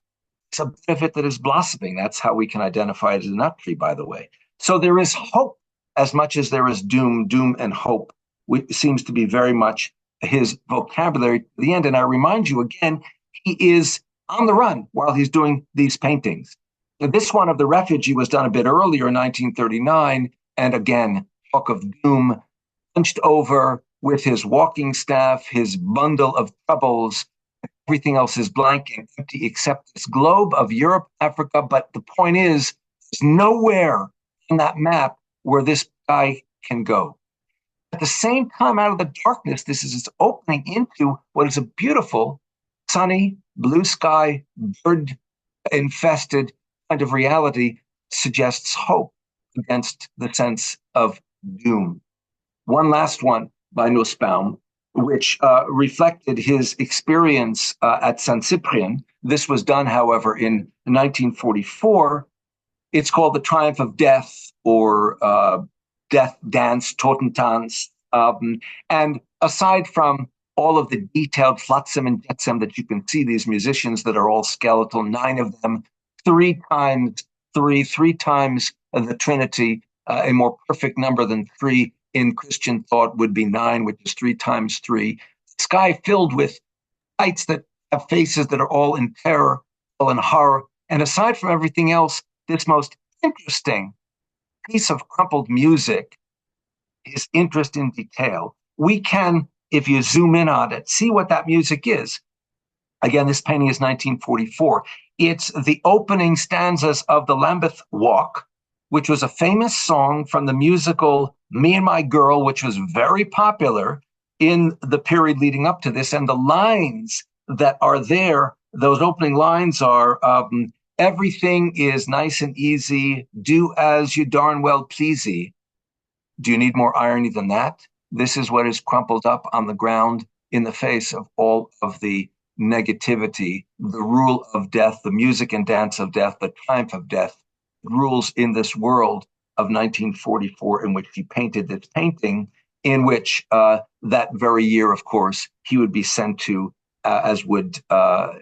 it's a bit of it that is blossoming. That's how we can identify it as a nut tree, by the way. So there is hope as much as there is doom. Doom and hope seems to be very much his vocabulary to the end. And I remind you again, he is on the run while he's doing these paintings. This one of the refugee was done a bit earlier in 1939. And again, talk of doom, hunched over with his walking staff, his bundle of troubles. Everything else is blank and empty except this globe of Europe, Africa. But the point is, there's nowhere on that map where this guy can go. At the same time, out of the darkness, this is its opening into what is a beautiful, sunny, blue sky, bird-infested kind of reality, suggests hope against the sense of doom. One last one by Nussbaum, which reflected his experience at Saint-Cyprien. This was done, however, in 1944. It's called The Triumph of Death, or Death Dance, Totentanz. And aside from all of the detailed flotsam and jetsam that you can see, these musicians that are all skeletal, 9 of them, 3 times the Trinity, a more perfect number than 3 in Christian thought would be 9, which is 3 times 3. Sky filled with lights that have faces that are all in terror, all in horror. And aside from everything else, this most interesting piece of crumpled music, his interest in detail. We can, if you zoom in on it, see what that music is. Again, this painting is 1944. It's the opening stanzas of the Lambeth Walk, which was a famous song from the musical Me and My Girl, which was very popular in the period leading up to this. And the lines that are there, those opening lines are, everything is nice and easy, do as you darn well pleasey. Do you need more irony than that? This is what is crumpled up on the ground in the face of all of the negativity, the rule of death, the music and dance of death, the triumph of death, rules in this world of 1944, in which he painted this painting, in which that very year, of course, he would be sent to as would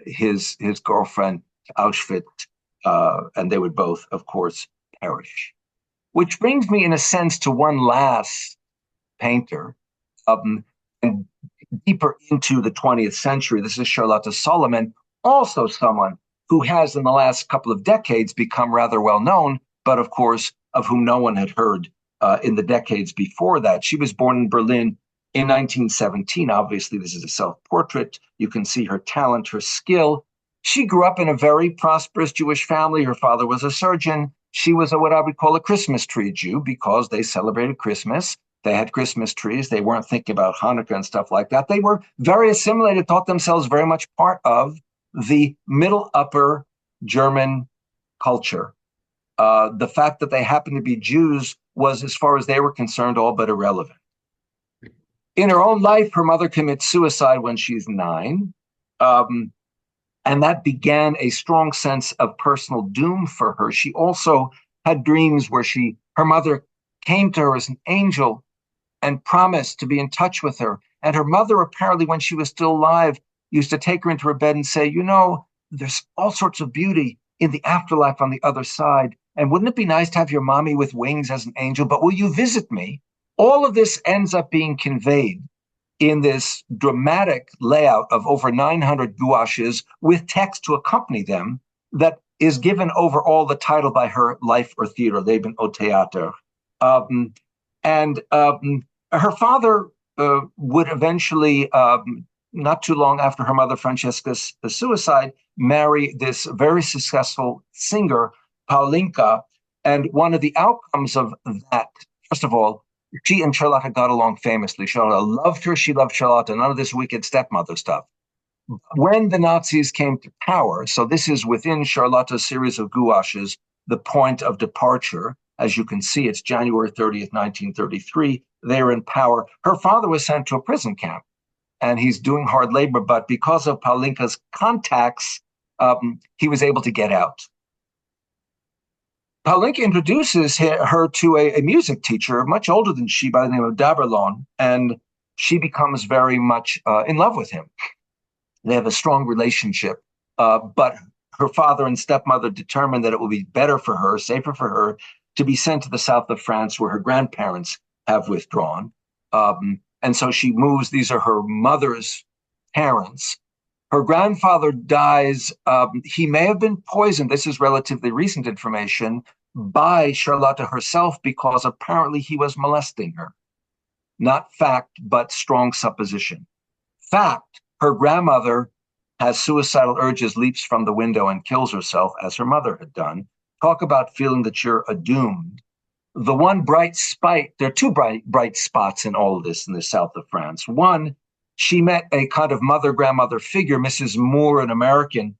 his girlfriend Auschwitz, and they would both, of course, perish. Which brings me, in a sense, to one last painter, and deeper into the 20th century. This is Charlotte Solomon, also someone who has, in the last couple of decades, become rather well known, but of course, of whom no one had heard in the decades before that. She was born in Berlin in 1917. Obviously, this is a self-portrait. You can see her talent, her skill. She grew up in a very prosperous Jewish family. Her father was a surgeon. She was what I would call a Christmas tree Jew because they celebrated Christmas. They had Christmas trees. They weren't thinking about Hanukkah and stuff like that. They were very assimilated, thought themselves very much part of the middle upper German culture. The fact that they happened to be Jews was, as far as they were concerned, all but irrelevant. In her own life, her mother commits suicide when she's 9. And that began a strong sense of personal doom for her. She also had dreams where her mother came to her as an angel and promised to be in touch with her. And her mother, apparently, when she was still alive, used to take her into her bed and say, you know, there's all sorts of beauty in the afterlife on the other side. And wouldn't it be nice to have your mommy with wings as an angel? But will you visit me? All of this ends up being conveyed in this dramatic layout of over 900 gouaches with text to accompany them that is given over all the title by her Life or Theater, Leben au Theater. Her father would eventually, not too long after her mother Francesca's suicide, marry this very successful singer, Paulinka. And one of the outcomes of that, first of all, she and Charlotte got along famously. Charlotte loved her. She loved Charlotte. None of this wicked stepmother stuff. When the Nazis came to power, so this is within Charlotte's series of gouaches, the point of departure. As you can see, it's January 30th, 1933. They're in power. Her father was sent to a prison camp, and he's doing hard labor. But because of Paulinka's contacts, he was able to get out. Paulinka introduces her to a music teacher, much older than she, by the name of Daberlon, and she becomes very much in love with him. They have a strong relationship, but her father and stepmother determined that it would be better for her, safer for her, to be sent to the south of France where her grandparents have withdrawn. And so she moves. These are her mother's parents. Her grandfather dies. He may have been poisoned. This is relatively recent information by Charlotte herself because apparently he was molesting her. Not fact, but strong supposition. Fact, her grandmother has suicidal urges, leaps from the window and kills herself as her mother had done. Talk about feeling that you're doomed. The one bright spot, there are two bright spots in all of this in the south of France. One, she met a kind of mother-grandmother figure, Mrs. Moore, an American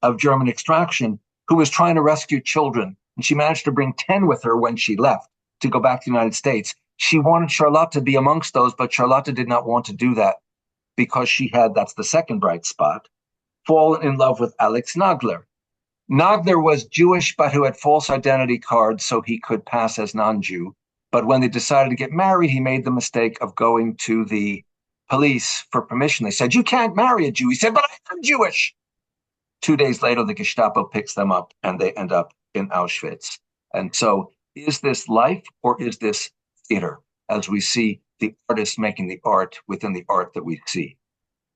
of German extraction, who was trying to rescue children. And she managed to bring 10 with her when she left to go back to the United States. She wanted Charlotte to be amongst those, but Charlotte did not want to do that because she had, that's the second bright spot, fallen in love with Alex Nagler. Nagler was Jewish, but who had false identity cards so he could pass as non-Jew. But when they decided to get married, he made the mistake of going to the police for permission. They said, you can't marry a Jew. He said, but I'm Jewish. 2 days later, the Gestapo picks them up and they end up in Auschwitz. And so is this life or is this theater, as we see the artist making the art within the art that we see?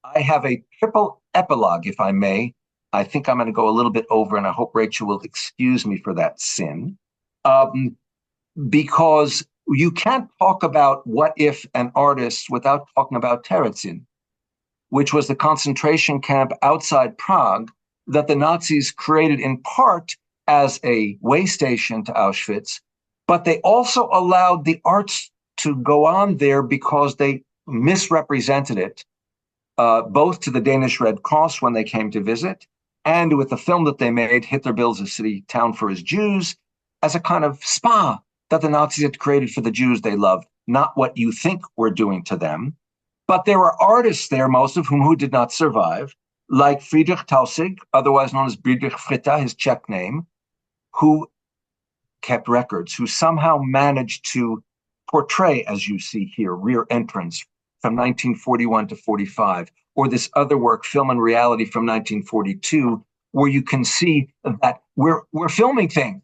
I have a triple epilogue, if I may. I think I'm going to go a little bit over, and I hope Rachel will excuse me for that sin, because you can't talk about what if an artist without talking about Terezin, which was the concentration camp outside Prague that the Nazis created in part as a way station to Auschwitz, but they also allowed the arts to go on there because they misrepresented it, both to the Danish Red Cross when they came to visit, and with the film that they made, Hitler Builds a City Town for His Jews, as a kind of spa that the Nazis had created for the Jews they loved, not what you think we're doing to them. But there were artists there, most of whom did not survive, like Friedrich Taussig, otherwise known as Friedrich Fritta, his Czech name, who kept records, who somehow managed to portray, as you see here, rear entrance from 1941 to 45, or this other work, Film and Reality from 1942, where you can see that we're filming things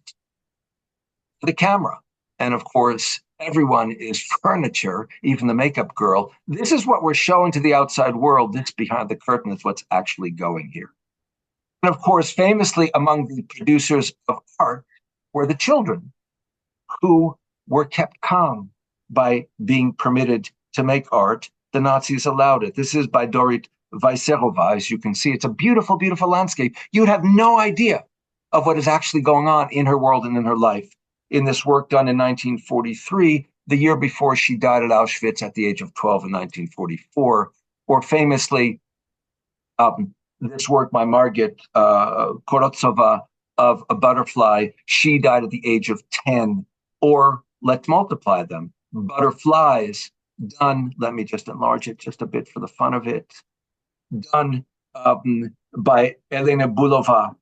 for the camera. And of course, everyone is furniture, even the makeup girl. This is what we're showing to the outside world. This behind the curtain is what's actually going here. And of course, famously among the producers of art were the children, who were kept calm by being permitted to make art. The Nazis allowed it. This is by Dorit Vaiserova. As you can see, it's a beautiful, beautiful landscape. You would have no idea of what is actually going on in her world and in her life in this work done in 1943, the year before she died at Auschwitz at the age of 12 in 1944, or famously, this work by Margit Korotsova of A Butterfly. She died at the age of 10, or let's multiply them. Butterflies, done, let me just enlarge it just a bit for the fun of it, done by Elena Bulova,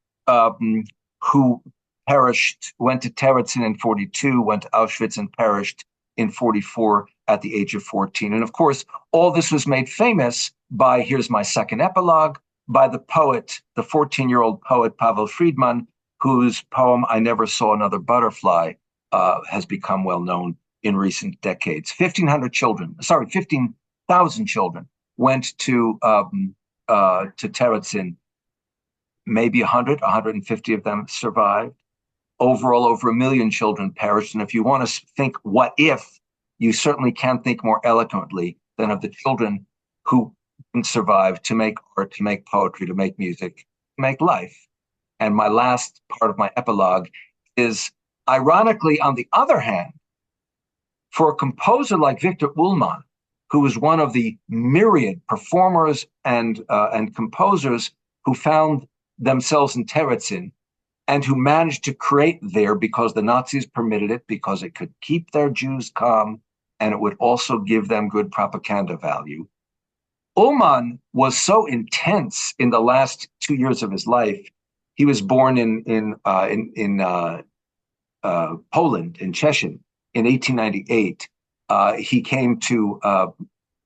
who perished, went to Terezin in 42, went to Auschwitz and perished in 44 at the age of 14. And of course, all this was made famous by, here's my second epilogue, by the poet, the 14-year-old poet Pavel Friedman, whose poem, I Never Saw Another Butterfly, has become well known in recent decades. 15,000 children went to Terezin. Maybe 100, 150 of them survived. Overall, over 1 million children perished. And if you want to think what if, you certainly can't think more eloquently than of the children who didn't survive to make art, to make poetry, to make music, to make life. And my last part of my epilogue is, ironically, on the other hand, for a composer like Victor Ullmann, who was one of the myriad performers and composers who found themselves in Terezin and who managed to create there because the Nazis permitted it, because it could keep their Jews calm and it would also give them good propaganda value. Ullmann was so intense in the last 2 years of his life. He was born in Poland, in Szczecin, in 1898. He came to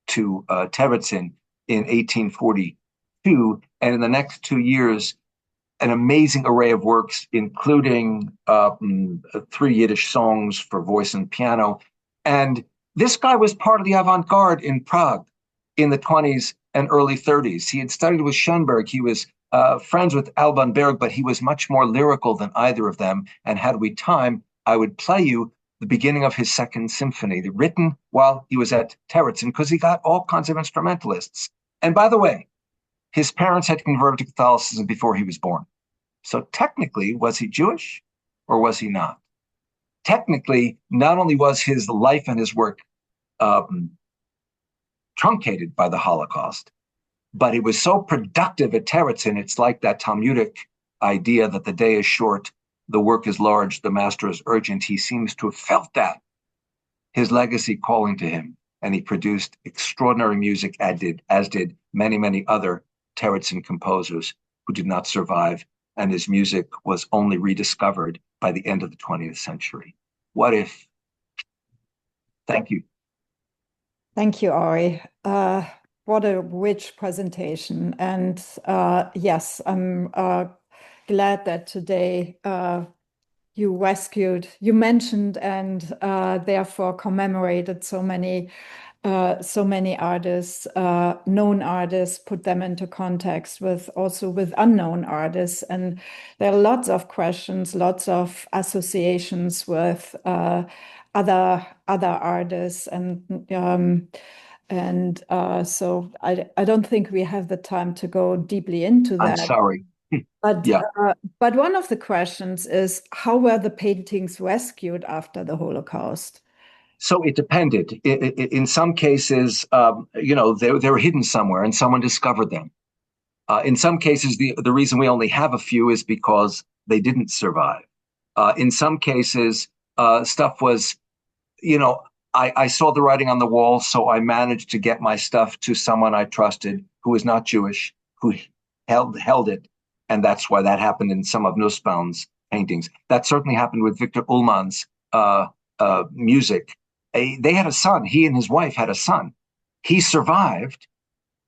Terezin in 1842, and in the next 2 years, an amazing array of works, including 3 Yiddish songs for voice and piano. And this guy was part of the avant-garde in Prague in the 20s and early 30s. He had studied with Schoenberg. He was friends with Alban Berg, but he was much more lyrical than either of them. And had we time, I would play you the beginning of his second symphony, written while he was at Terezin, because he got all kinds of instrumentalists. And by the way, his parents had converted to Catholicism before he was born. So technically, was he Jewish or was he not? Technically, not only was his life and his work truncated by the Holocaust, but he was so productive at Terezin. It's like that Talmudic idea that the day is short, the work is large, the master is urgent. He seems to have felt that, his legacy calling to him, and he produced extraordinary music, as did many, many other Terezin composers who did not survive, and his music was only rediscovered by the end of the 20th century. What if? Thank you. Thank you, Ori. What a rich presentation. And yes, I'm glad that today you mentioned and therefore commemorated so many artists, known artists, put them into context with unknown artists. And there are lots of questions, lots of associations with other artists, and so I don't think we have the time to go deeply into that. I'm sorry. But yeah. But one of the questions is, how were the paintings rescued after the Holocaust? So it depended. In some cases, they were hidden somewhere and someone discovered them. In some cases, the reason we only have a few is because they didn't survive. In some cases, stuff was, I saw the writing on the wall, so I managed to get my stuff to someone I trusted who was not Jewish, who held it. And that's why that happened in some of Nussbaum's paintings. That certainly happened with Victor Ullmann's music. They had a son. He and his wife had a son. He survived.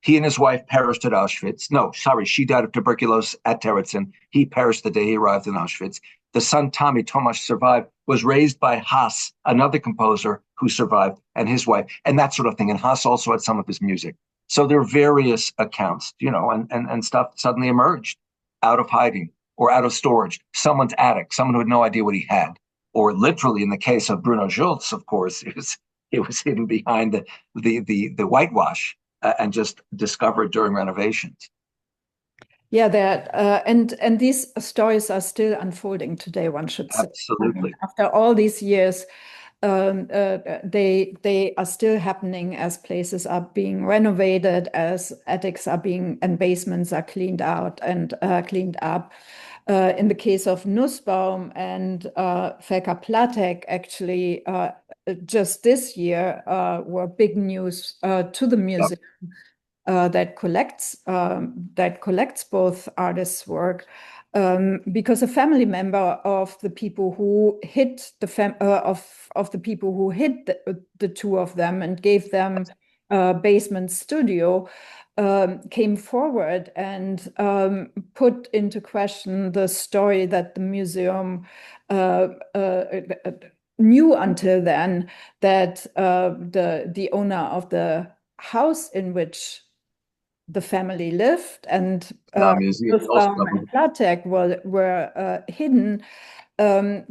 He and his wife perished at Auschwitz. No, sorry, she died of tuberculosis at Terezin. He perished the day he arrived in Auschwitz. The son, Tommy Tomasz, survived, was raised by Haas, another composer who survived, and his wife, and that sort of thing. And Haas also had some of his music. So there are various accounts, and stuff suddenly emerged out of hiding or out of storage, someone's attic, someone who had no idea what he had. Or literally in the case of Bruno Schulz, of course, it was hidden behind the whitewash and just discovered during renovations. Yeah, and these stories are still unfolding today, one should say. Absolutely. After all these years, they are still happening as places are being renovated, as attics are being and basements are cleaned out and cleaned up. In the case of Nussbaum and Felka Platek, actually, just this year were big news to the museum. Yep. That collects both artists' work, because a family member of the people who hid the people who hid the two of them and gave them a basement studio came forward and put into question the story that the museum knew until then, that the owner of the house in which the family lived and Nussbaum and Platek were hidden,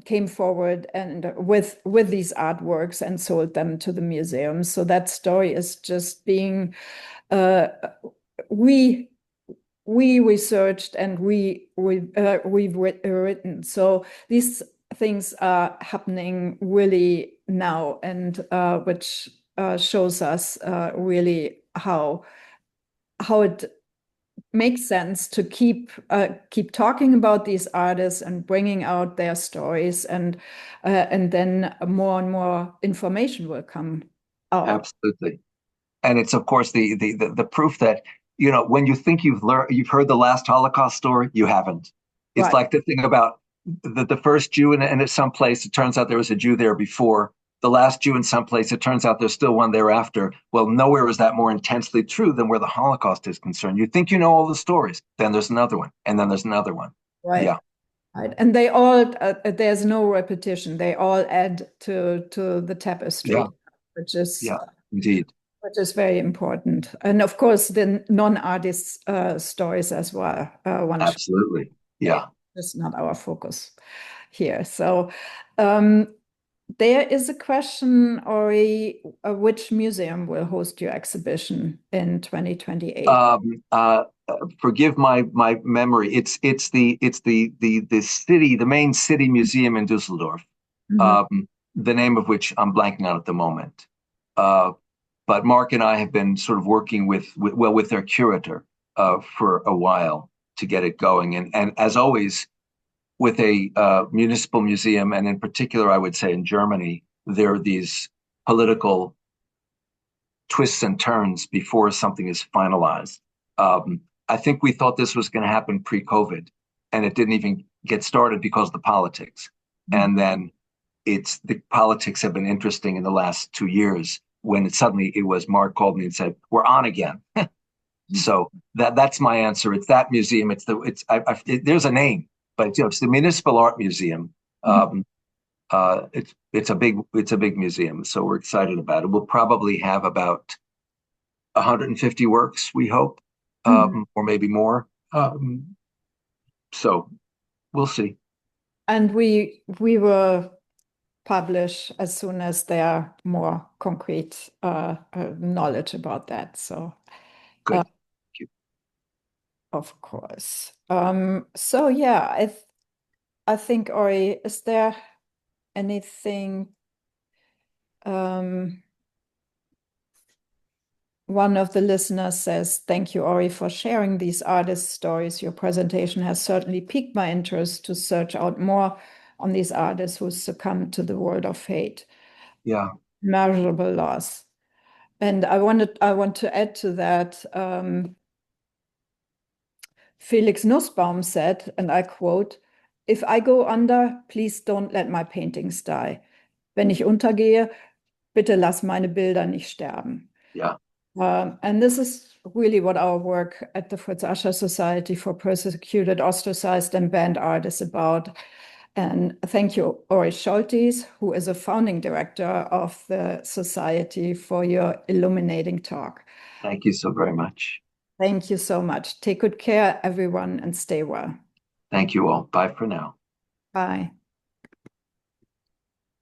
came forward and with these artworks and sold them to the museum. So that story is just being we researched and we've written. So these things are happening really now, and which shows us really how it makes sense to keep talking about these artists and bringing out their stories, and then more and more information will come out. Absolutely, and it's of course the proof that when you think you've heard the last Holocaust story, you haven't. It's right. Like the thing about the first Jew in some place. It turns out there was a Jew there before. The last Jew in some place, it turns out there's still one thereafter. Well, nowhere is that more intensely true than where the Holocaust is concerned. You think you know all the stories, then there's another one, and then there's another one. Right. Yeah. Right. And they all, there's no repetition. They all add to the tapestry, yeah. Which is indeed. Which is very important. And of course, the non-artist stories as well. Absolutely. Yeah. It's not our focus here. So, there is a question, Ori, which museum will host your exhibition in 2028? Forgive my memory. It's the city, the main city museum in Düsseldorf, the name of which I'm blanking on at the moment. But Mark and I have been sort of working with their curator for a while to get it going, and as always, with a municipal museum, and in particular, I would say in Germany, there are these political twists and turns before something is finalized. I think we thought this was going to happen pre-COVID, and it didn't even get started because of the politics. And then the politics have been interesting in the last 2 years, when suddenly it was Mark called me and said, "We're on again." So that's my answer. It's that museum. There's a name. But it's the Municipal Art Museum. It's a big museum, so we're excited about it. We'll probably have about 150 works, we hope, or maybe more. So we'll see. And we will publish as soon as there are more concrete knowledge about that. So good. Of course. So yeah, I think, Ori, is there anything one of the listeners says, "Thank you, Ori, for sharing these artist stories. Your presentation has certainly piqued my interest to search out more on these artists who succumbed to the world of hate." Yeah. Immeasurable loss. And I want to add to that, Felix Nussbaum said, and I quote, "If I go under, please don't let my paintings die. Wenn ich untergehe, bitte lass meine Bilder nicht sterben." Yeah. And this is really what our work at the Fritz Ascher Society for Persecuted, Ostracized, and Banned Art is about. And thank you, Ori Z Soltes, who is a founding director of the Society, for your illuminating talk. Thank you so very much. Thank you so much. Take good care, everyone, and stay well. Thank you all. Bye for now. Bye.